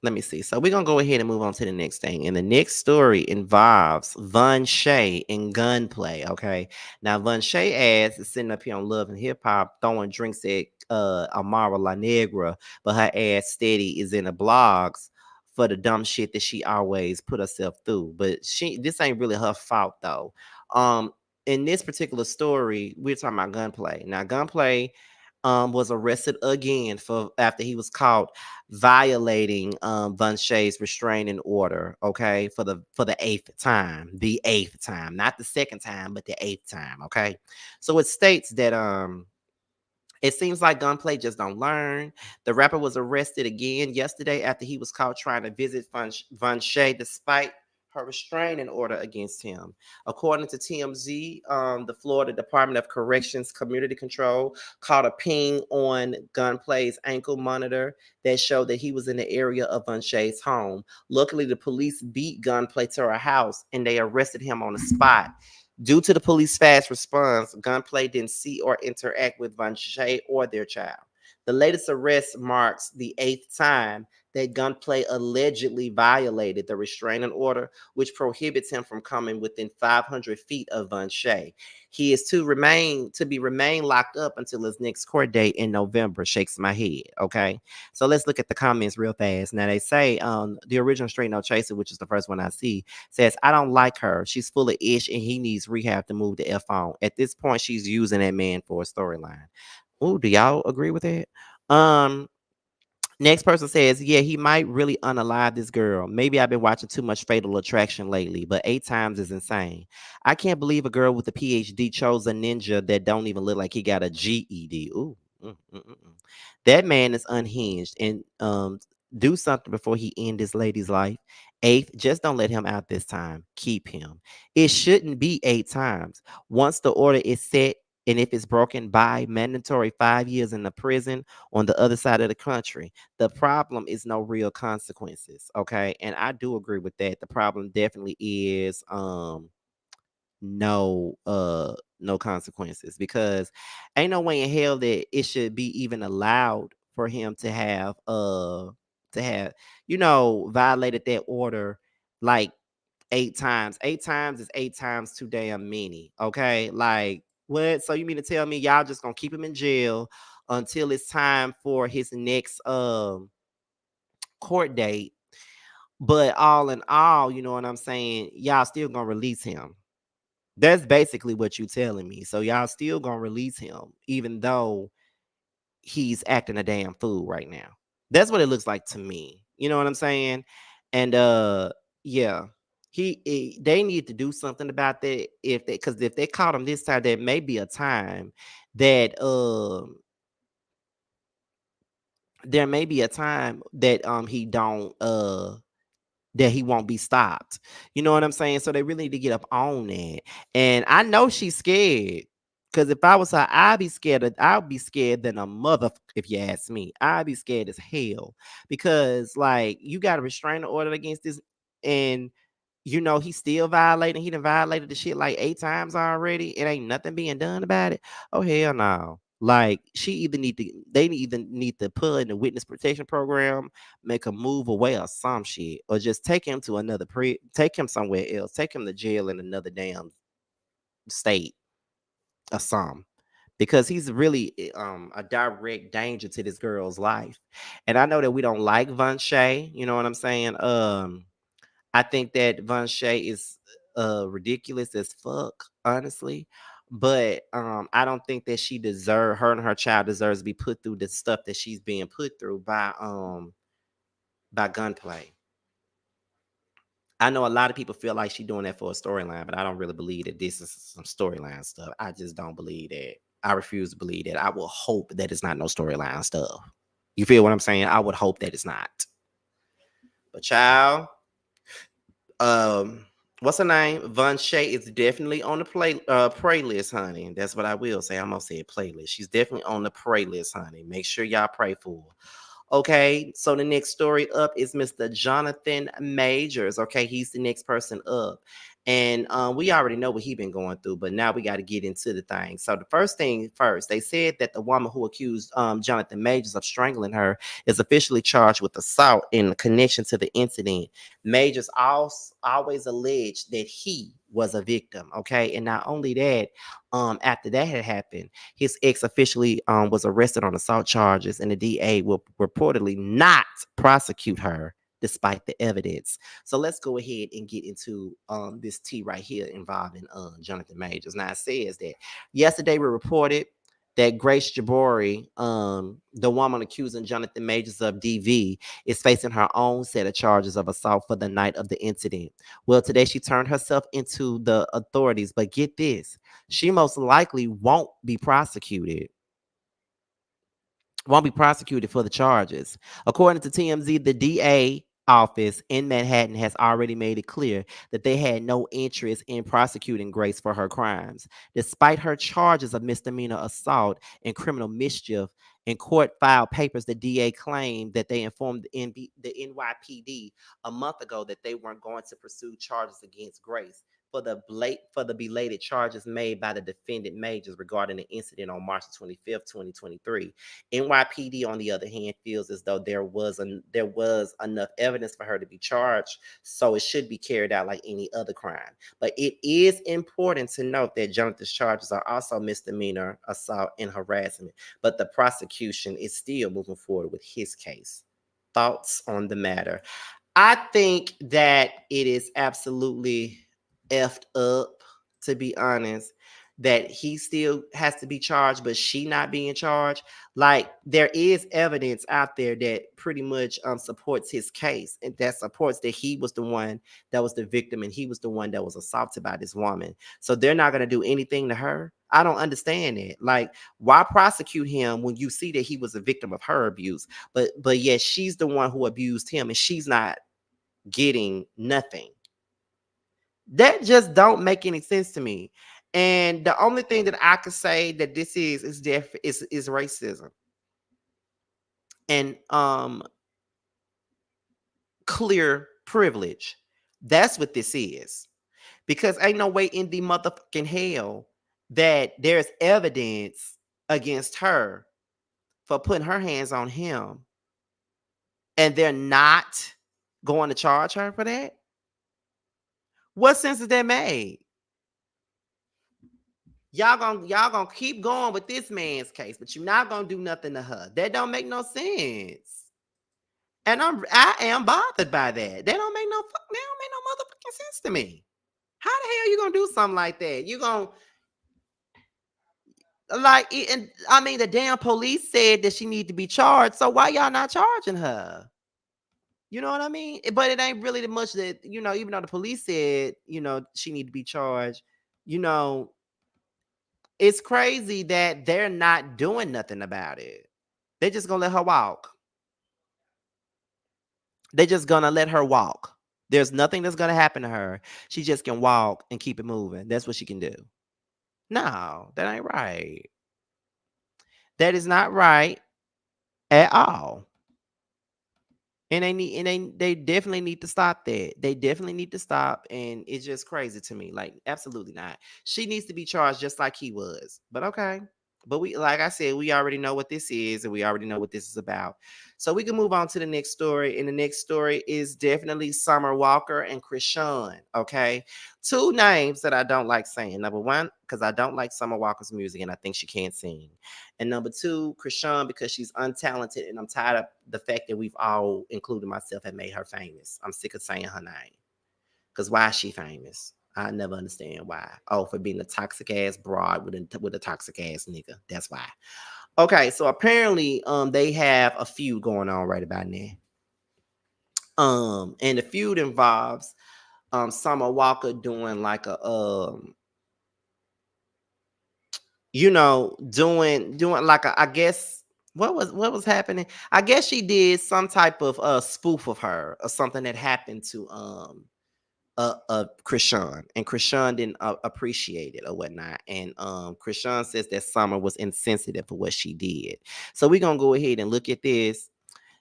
Let me see. So we're going to go ahead and move on to the next thing. And the next story involves Von Shay and Gunplay. Okay. Now, Von Shay ass is sitting up here on Love and Hip Hop throwing drinks at Amara La Negra, but her ass steady is in the blogs for the dumb shit that she always put herself through. But this ain't really her fault though. In this particular story, we're talking about Gunplay. Now, Gunplay was arrested again for after he was caught violating Von Shay's restraining order. Okay, for the eighth time, not the second time, but the eighth time. Okay, so it states that it seems like Gunplay just don't learn. The rapper was arrested again yesterday after he was caught trying to visit Von Shay despite her restraining order against him. According to TMZ, the Florida Department of Corrections Community Control caught a ping on Gunplay's ankle monitor that showed that he was in the area of Von Shay's home. Luckily, the police beat Gunplay to her house and they arrested him on the spot. Due to the police fast response, Gunplay didn't see or interact with Von Shay or their child. The latest arrest marks the eighth time that Gunplay allegedly violated the restraining order, which prohibits him from coming within 500 feet of Von Shay. He is to remain locked up until his next court date in November. Shakes my head. Okay, so let's look at the comments real fast. Now they say the original Straight No Chaser, which is the first one I see, says I don't like her. She's full of ish and he needs rehab to move the F on. At this point, she's using that man for a storyline. Oh, do y'all agree with that? Um, Next person says, yeah, he might really unalive this girl. Maybe I've been watching too much Fatal Attraction lately, but 8 times is insane. I can't believe a girl with a PhD chose a ninja that don't even look like he got a GED. Ooh. That man is unhinged and do something before he end this lady's life. Eighth, just don't let him out this time. Keep him. It shouldn't be 8 times. Once the order is set, and if it's broken by mandatory 5 years in the prison on the other side of the country, the problem is no real consequences. Okay. And I do agree with that. The problem definitely is no consequences, because ain't no way in hell that it should be even allowed for him to have violated that order like 8 times. 8 times is 8 times too damn many. Okay, like what? So you mean to tell me y'all just gonna keep him in jail until it's time for his next court date? But all in all, you know what I'm saying, y'all still gonna release him. That's basically what you telling me. So y'all still gonna release him, even though he's acting a damn fool right now. That's what it looks like to me. You know what I'm saying? And yeah, they need to do something about that. Because if they caught him this time, there may be a time that he don't that he won't be stopped. You know what I'm saying? So they really need to get up on that. And I know she's scared. Cause if I was her, I'd be scared than a mother, if you ask me. I'd be scared as hell. Because like you got a restraining order against this, and he's still violating. He done violated the shit like 8 times already. It ain't nothing being done about it. Oh hell no. Like they either need to put in the witness protection program, make a move away or some shit, or just take him somewhere else, take him to jail in another damn state or some, because he's really a direct danger to this girl's life. And I know that we don't like Von Shay, you know what I'm saying? I think that Von Shay is ridiculous as fuck, honestly. But I don't think that her and her child deserves to be put through the stuff that she's being put through by Gunplay. I know a lot of people feel like she's doing that for a storyline, but I don't really believe that this is some storyline stuff. I just don't believe that. I refuse to believe that. I will hope that it's not no storyline stuff. You feel what I'm saying? I would hope that it's not. But child, what's her name? Von Shay is definitely on the pray list, honey. That's what I will say. I'm gonna say playlist. She's definitely on the pray list, honey. Make sure y'all pray for her. Okay, so the next story up is Mr. Jonathan Majors. Okay, he's the next person up. And we already know what he's been going through, but now we got to get into the thing. So the first thing first, they said that the woman who accused Jonathan Majors of strangling her is officially charged with assault in connection to the incident. Majors always alleged that he was a victim. Okay, and not only that, after that had happened, his ex officially was arrested on assault charges, and the DA will reportedly not prosecute her despite the evidence. So let's go ahead and get into this tea right here involving Jonathan Majors. Now it says that yesterday we reported that Grace Jabori, the woman accusing Jonathan Majors of DV, is facing her own set of charges of assault for the night of the incident. Well, today she turned herself into the authorities, but get this, she most likely won't be prosecuted for the charges. According to TMZ, the DA office in Manhattan has already made it clear that they had no interest in prosecuting Grace for her crimes. Despite her charges of misdemeanor assault and criminal mischief, in court filed papers, the DA claimed that they informed the NYPD a month ago that they weren't going to pursue charges against Grace for the belated charges made by the defendant majors regarding the incident on March 25th, 2023. NYPD, on the other hand, feels as though there was enough evidence for her to be charged, so it should be carried out like any other crime. But it is important to note that Jonathan's charges are also misdemeanor assault and harassment, but the prosecution is still moving forward with his case. Thoughts on the matter? I think that it is absolutely effed up, to be honest, that he still has to be charged, but she not being charged. Like, there is evidence out there that pretty much supports his case, and that supports that he was the one that was the victim, and he was the one that was assaulted by this woman. So they're not going to do anything to her. I don't understand it. Like, why prosecute him when you see that he was a victim of her abuse? But yet she's the one who abused him, and she's not getting nothing. That just don't make any sense to me. And the only thing that I could say that this is racism and clear privilege. That's what this is. Because ain't no way in the motherfucking hell that there's evidence against her for putting her hands on him, and they're not going to charge her for that. What sense is that made? Y'all gonna keep going with this man's case, but you're not gonna do nothing to her. That don't make no sense. And I am bothered by that. They don't make no motherfucking sense to me. How the hell you gonna do something like that? You gonna and I mean, the damn police said that she need to be charged. So why y'all not charging her? You know what I mean? But it ain't really that much that, even though the police said, she need to be charged, it's crazy that they're not doing nothing about it. They're just gonna let her walk. They're just gonna let her walk. There's nothing that's gonna happen to her. She just can walk and keep it moving. That's what she can do. No, that ain't right. That is not right at all. And they definitely need to stop that. They definitely need to stop. And it's just crazy to me. Like, absolutely not. She needs to be charged just like he was. But okay. But like I said, we already know what this is, and we already know what this is about. So we can move on to the next story. And the next story is definitely Summer Walker and Chrisean. Okay. Two names that I don't like saying. Number one, because I don't like Summer Walker's music and I think she can't sing. And number two, Chrisean, because she's untalented, and I'm tired of the fact that we've all, including myself, have made her famous. I'm sick of saying her name. Because why is she famous? I never understand why. Oh, for being a toxic ass broad with a toxic ass nigga. That's why. Okay, so apparently they have a feud going on right about now. And the feud involves Summer Walker doing like a doing like a, I guess, what was happening? I guess she did some type of spoof of her, or something that happened to Chrisean, and Chrisean didn't appreciate it or whatnot. And Chrisean says that Summer was insensitive for what she did. So we're gonna go ahead and look at this.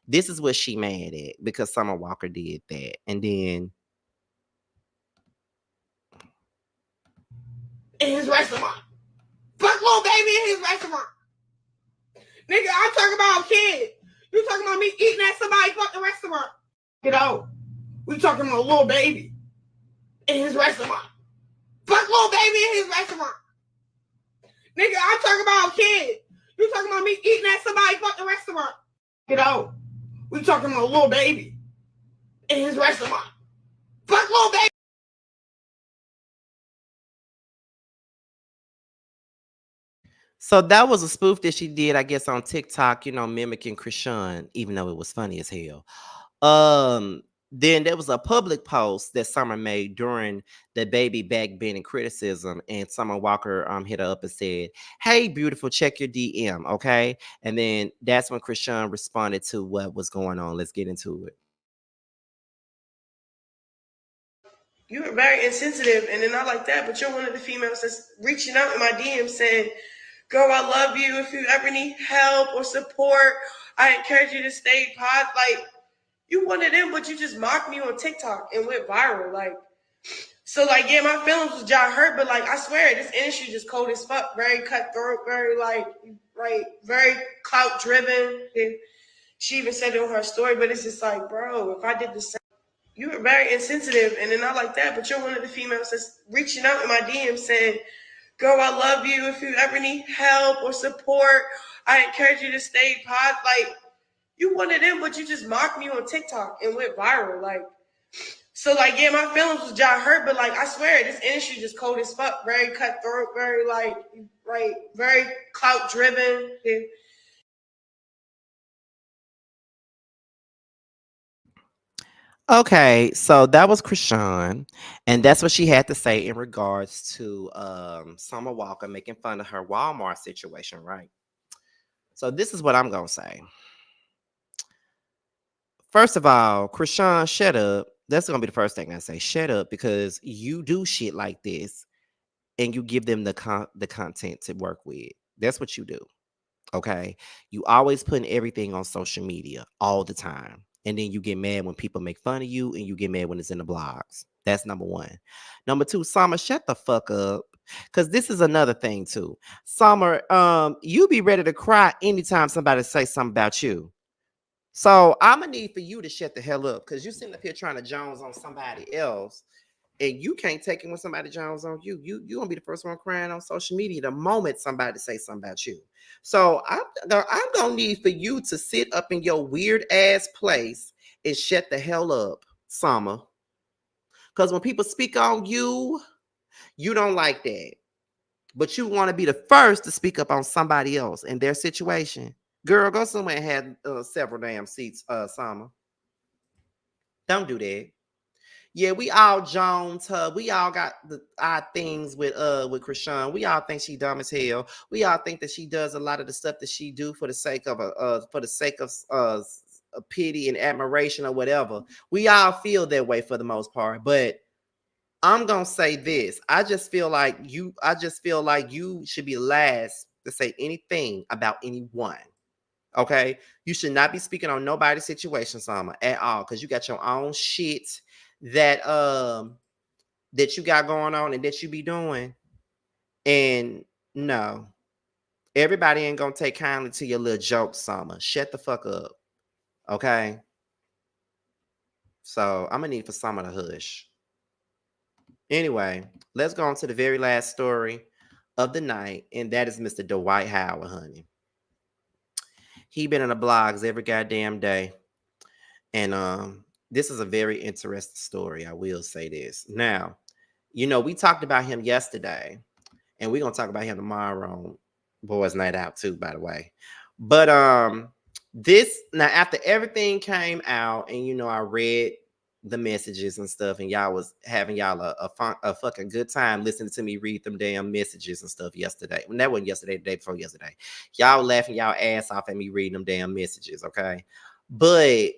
This is what she mad at, because Summer Walker did that. And then in his restaurant. Fuck little baby in his restaurant. Nigga, I'm talking about a kid. You talking about me eating at somebody's fucking restaurant. Get out. We talking about a little baby in his restaurant. Fuck little baby in his restaurant. Nigga, I'm talking about a kid. You talking about me eating at somebody's fucking restaurant. Get out. We talking about a little baby in his restaurant. Fuck little baby. So that was a spoof that she did, I guess, on TikTok, mimicking Chrisean, even though it was funny as hell. Then there was a public post that Summer made during the baby back bending criticism, and Summer Walker hit her up and said, "Hey, beautiful, check your DM, okay?" And then that's when Chrisean responded to what was going on. Let's get into it. You were very insensitive, and then not like that, but you're one of the females that's reaching out in my DM saying, "Girl, I love you. If you ever need help or support, I encourage you to stay positive." Like, you one of them, but you just mocked me on TikTok and went viral. Like, So like, yeah, my feelings was John hurt, but like, I swear, this industry just cold as fuck, very cutthroat, very like very clout driven. And she even said it on her story, but it's just like, bro, if I did the same, you were very insensitive, and then not like that, but you're one of the females that's reaching out in my DM saying, "Girl, I love you. If you ever need help or support, I encourage you to stay pod." Like, you one of them, but you just mocked me on TikTok and went viral. Like, so like, yeah, my feelings was John hurt, but like, I swear, this industry just cold as fuck, very cutthroat, very like very clout driven. And Okay, so that was Chrisean, and that's what she had to say in regards to Summer Walker making fun of her Walmart situation, right? So this is what I'm gonna say. First of all, Chrisean, shut up. That's gonna be the first thing I say. Shut up, because you do shit like this and you give them the content to work with. That's what you do. Okay. You always putting everything on social media all the time. And then you get mad when people make fun of you and you get mad when it's in the blogs. That's number one. Number two, Summer, shut the fuck up. Cause this is another thing too. Summer, you be ready to cry anytime somebody say something about you. So I'm gonna need for you to shut the hell up, because you sitting up here trying to Jones on somebody else, and you can't take it when somebody Jones on you. You gonna be the first one crying on social media the moment somebody say something about you. So I'm gonna need for you to sit up in your weird ass place and shut the hell up, Summer. Because when people speak on you, you don't like that. But you want to be the first to speak up on somebody else and their situation. Girl, go somewhere and have several damn seats, Summer. Don't do that. Yeah, we all Jones her. We all got our things with Chrisean. We all think she dumb as hell. We all think that she does a lot of the stuff that she do for the sake of pity and admiration or whatever. We all feel that way for the most part. But I'm gonna say this. I just feel like you should be last to say anything about anyone. Okay, you should not be speaking on nobody's situation, Summer, at all, because you got your own shit that that you got going on and that you be doing. And no, everybody ain't gonna take kindly to your little jokes, Summer. Shut the fuck up. Okay. So I'm gonna need for Summer to hush. Anyway, let's go on to the very last story of the night, and that is Mr. Dwight Howard, honey. He been in the blogs every goddamn day. And this is a very interesting story. I will say this. Now, we talked about him yesterday, and we're gonna talk about him tomorrow on Boys Night Out too, by the way. But this now, after everything came out, and I read the messages and stuff, and y'all was having y'all a fucking good time listening to me read them damn messages and stuff yesterday. When that wasn't yesterday, the day before yesterday. Y'all laughing y'all ass off at me reading them damn messages, okay? But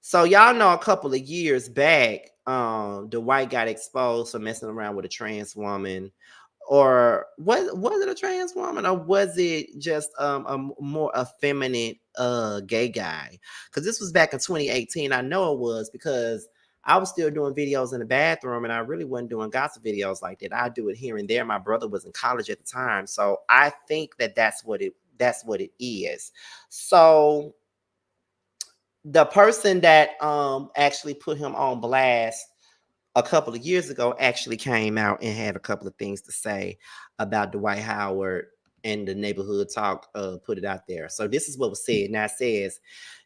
so y'all know a couple of years back, Dwight got exposed for messing around with a trans woman. Or was it a trans woman, or was it just a more effeminate gay guy? Because this was back in 2018. I know it was, because I was still doing videos in the bathroom, and I really wasn't doing gossip videos like that. I do it here and there. My brother was in college at the time, so I think that's what it is. So the person that actually put him on blast a couple of years ago actually came out and had a couple of things to say about Dwight Howard, and the neighborhood talk put it out there. So this is what was said. Now it says,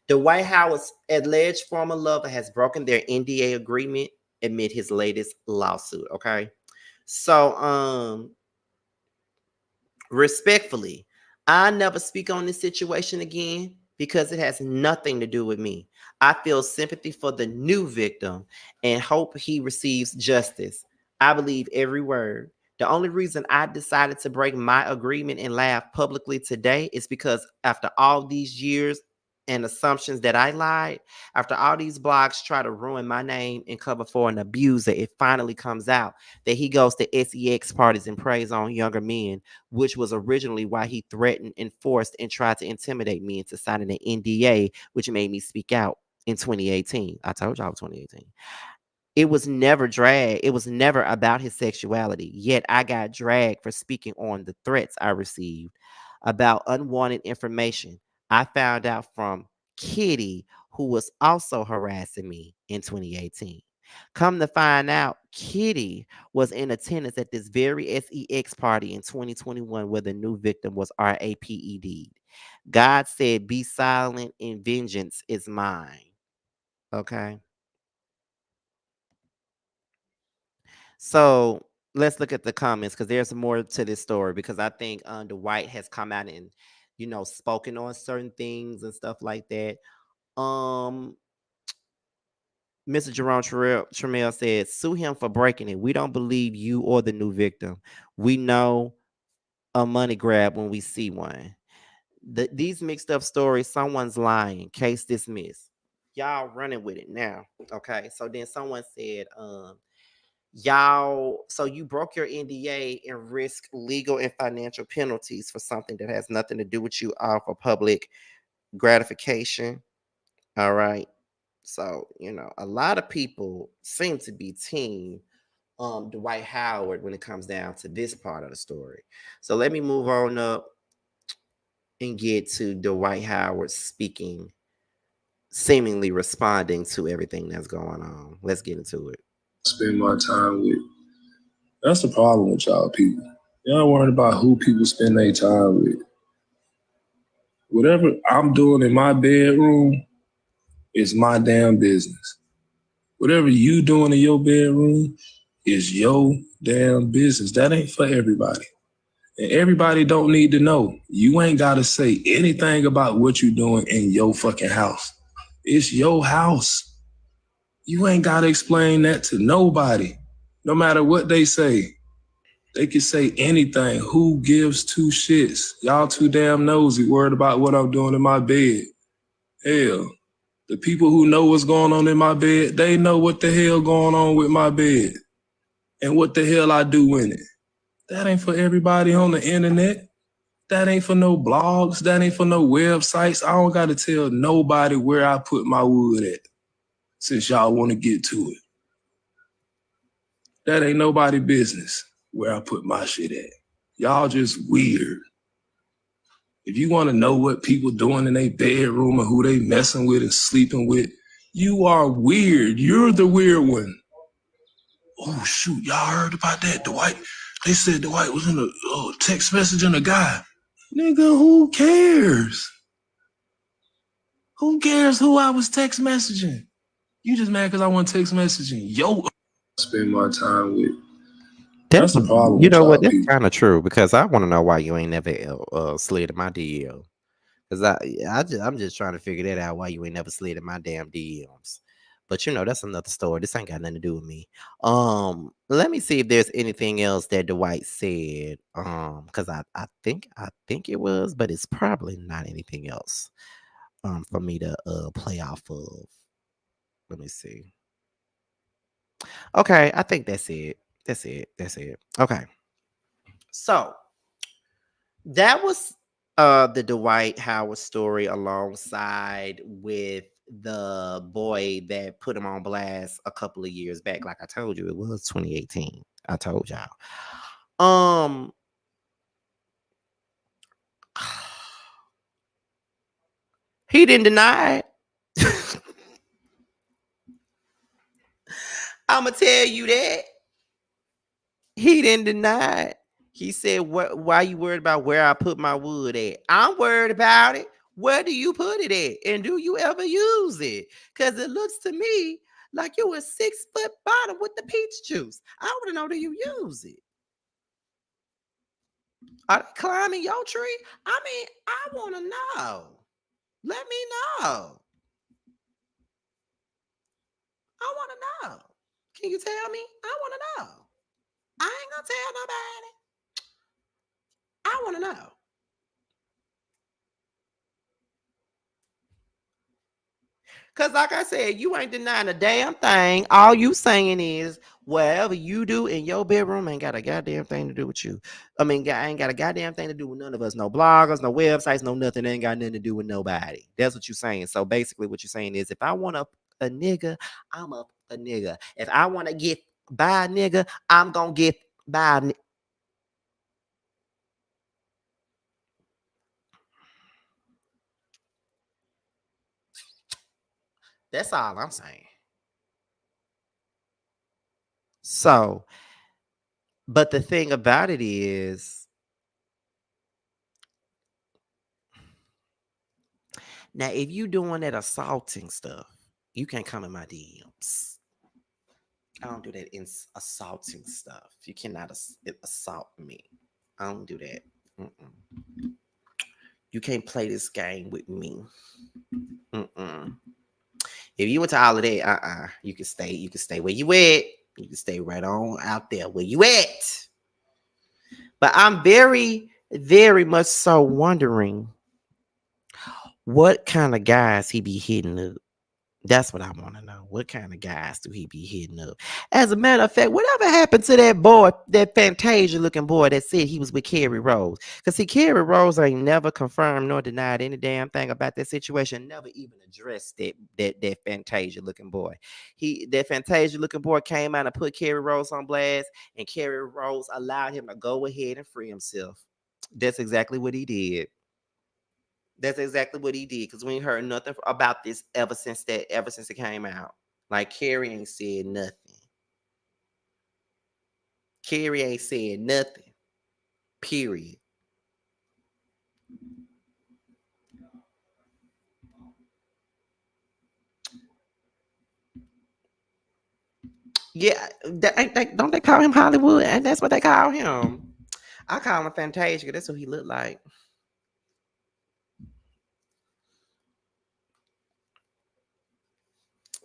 Dwight Howard's alleged former lover has broken their NDA agreement amid his latest lawsuit. Okay. So respectfully, I never speak on this situation again, because it has nothing to do with me. I feel sympathy for the new victim and hope he receives justice. I believe every word. The only reason I decided to break my agreement and laugh publicly today is because after all these years and assumptions that I lied, after all these blogs try to ruin my name and cover for an abuser, it finally comes out that he goes to sex parties and preys on younger men, which was originally why he threatened and forced and tried to intimidate me into signing an NDA, which made me speak out in 2018. I told y'all 2018. It was never dragged. It was never about his sexuality. Yet I got dragged for speaking on the threats I received about unwanted information I found out from Kitty, who was also harassing me in 2018. Come to find out, Kitty was in attendance at this very SEX party in 2021 where the new victim was RAPED. God said, be silent and vengeance is mine. Okay. So let's look at the comments because there's more to this story because I think Dwight has come out and, spoken on certain things and stuff like that. Mr. Jerome Tremel said, sue him for breaking it. We don't believe you or the new victim. We know a money grab when we see one. These mixed up stories, someone's lying. Case dismissed. Y'all running with it now. Okay. So then someone said, y'all, so you broke your NDA and risk legal and financial penalties for something that has nothing to do with you all for public gratification. All right. So, a lot of people seem to be team Dwight Howard when it comes down to this part of the story. So let me move on up and get to Dwight Howard speaking, seemingly responding to everything that's going on. Let's get into it. Spend my time with. That's the problem with y'all people. Y'all worried about who people spend their time with. Whatever I'm doing in my bedroom is my damn business. Whatever you doing in your bedroom is your damn business. That ain't for everybody. And everybody don't need to know. You ain't got to say anything about what you doing in your fucking house. It's your house. You ain't got to explain that to nobody. No matter what they say. They can say anything. Who gives two shits? Y'all too damn nosy, worried about what I'm doing in my bed. Hell, the people who know what's going on in my bed, they know what the hell going on with my bed and what the hell I do in it. That ain't for everybody on the internet. That ain't for no blogs. That ain't for no websites. I don't got to tell nobody where I put my wood at since y'all want to get to it. That ain't nobody business where I put my shit at. Y'all just weird. If you want to know what people doing in their bedroom and who they messing with and sleeping with, you are weird. You're the weird one. Oh, shoot. Y'all heard about that, Dwight? They said Dwight was in a text messaging a guy. Nigga, who cares? Who cares who I was text messaging? You just mad because I want text messaging. Yo, spend my time with. That's the problem. You know what? That's kind of true because I want to know why you ain't never slid in my DM. Because I'm just trying to figure that out. Why you ain't never slid in my damn DMs. But that's another story. This ain't got nothing to do with me. Let me see if there's anything else that Dwight said. Because I think it was, but it's probably not anything else. For me to play off of. Let me see. Okay, I think that's it. That's it. Okay. So that was the Dwight Howard story alongside with the boy that put him on blast a couple of years back. Like I told you, it was 2018. I told y'all. He didn't deny it. I'ma tell you that. He didn't deny it. He said, why you worried about where I put my wood at? I'm worried about it. Where do you put it at? And do you ever use it? Because it looks to me like you a 6-foot bottom with the peach juice. I want to know, do you use it? Are they climbing your tree? I mean, I want to know. Let me know. I want to know. Can you tell me? I want to know. I ain't gonna tell nobody. I want to know. Because like I said, you ain't denying a damn thing. All you saying is whatever you do in your bedroom ain't got a goddamn thing to do with you. I mean, ain't got a goddamn thing to do with none of us. No bloggers, no websites, no nothing. Ain't got nothing to do with nobody. That's what you're saying. So basically what you're saying is if I want to a nigga, I'm a nigga. If I want to get by a nigga, I'm gonna get by a nigga. That's all I'm saying. So, but the thing about it is, now if you doing that assaulting stuff, you can't come in my DMs. I don't do that in assaulting stuff. You cannot assault me. I don't do that. Mm-mm. You can't play this game with me. Mm-mm. If you went to all of that, you can stay. You can stay where you at. You can stay right on out there where you at. But I'm very, very much so wondering what kind of guys he be hitting up. That's what I want to know. What kind of guys do he be hitting up? As a matter of fact, whatever happened to that boy, that Fantasia looking boy that said he was with Carrie Rose? Because see, Carrie Rose ain't never confirmed nor denied any damn thing about that situation. Never even addressed that Fantasia looking boy. That Fantasia looking boy came out and put Carrie Rose on blast, and Carrie Rose allowed him to go ahead and free himself. That's exactly what he did. That's exactly what he did. Because we ain't heard nothing about this ever since it came out. Like Carrie ain't said nothing. Carrie ain't said nothing. Period. Yeah, don't they call him Hollywood? And that's what they call him. I call him Fantasia. That's what he looked like.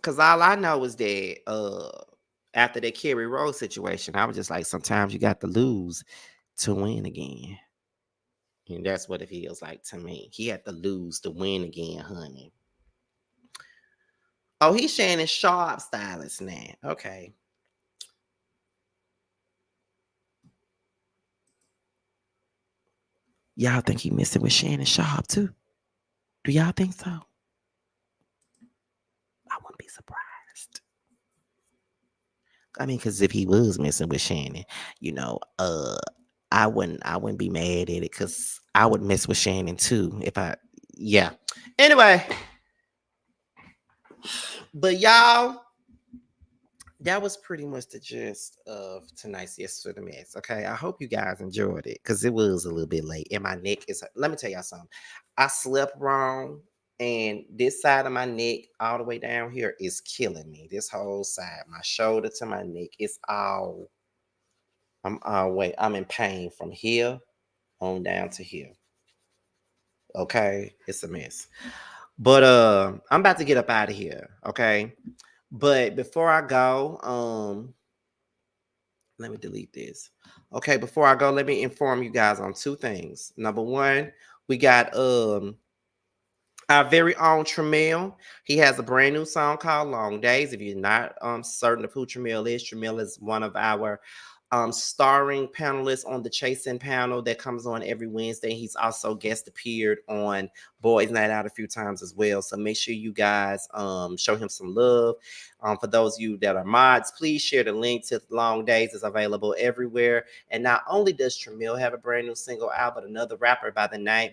Cause all I know is that after that Carrie Rose situation, I was just like, sometimes you got to lose to win again. And that's what it feels like to me. He had to lose to win again, honey. Oh, he's Shannon Sharp stylist now. Okay. Y'all think he messing with Shannon Sharp too? Do y'all think so? I wouldn't be surprised. I mean, because if he was messing with Shannon, I wouldn't be mad at it because I would mess with Shannon too yeah. Anyway, but y'all, that was pretty much the gist of tonight's Yes for the Mess. Okay, I hope you guys enjoyed it because it was a little bit late and my neck is. Let me tell y'all something. I slept wrong, and this side of my neck, all the way down here, is killing me. This whole side, my shoulder to my neck, it's all. I'm in pain from here on down to here. Okay, it's a mess. But I'm about to get up out of here. Okay. But before I go, let me delete this. Okay, before I go, let me inform you guys on two things. Number one, we got our very own Tramiel. He has a brand new song called Long Days. If you're not certain of who Tramiel is one of our starring panelists on the Chasing panel that comes on every Wednesday. He's also guest appeared on Boys Night Out a few times as well. So make sure you guys show him some love. For those of you that are mods, please share the link to Long Days. It's available everywhere. And not only does Tramiel have a brand new single out, but a rapper by the name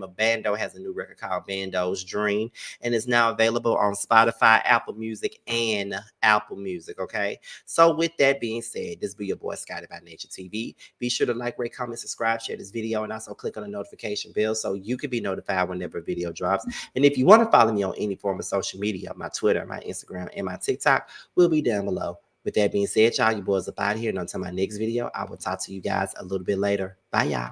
of Bando has a new record called Bando's Dream, and is now available on Spotify, Apple Music, and Apple Music. Okay. So with that being said, this be your boy Scotty by Nature TV. Be sure to like, rate, comment, subscribe, share this video, and also click on the notification bell so you can be notified whenever a video drops. And if you want to follow me on any form of social media, my Twitter, my Instagram, and my TikTok will be down below. With that being said, y'all, you boys up out of here. And until my next video, I will talk to you guys a little bit later. Bye, y'all.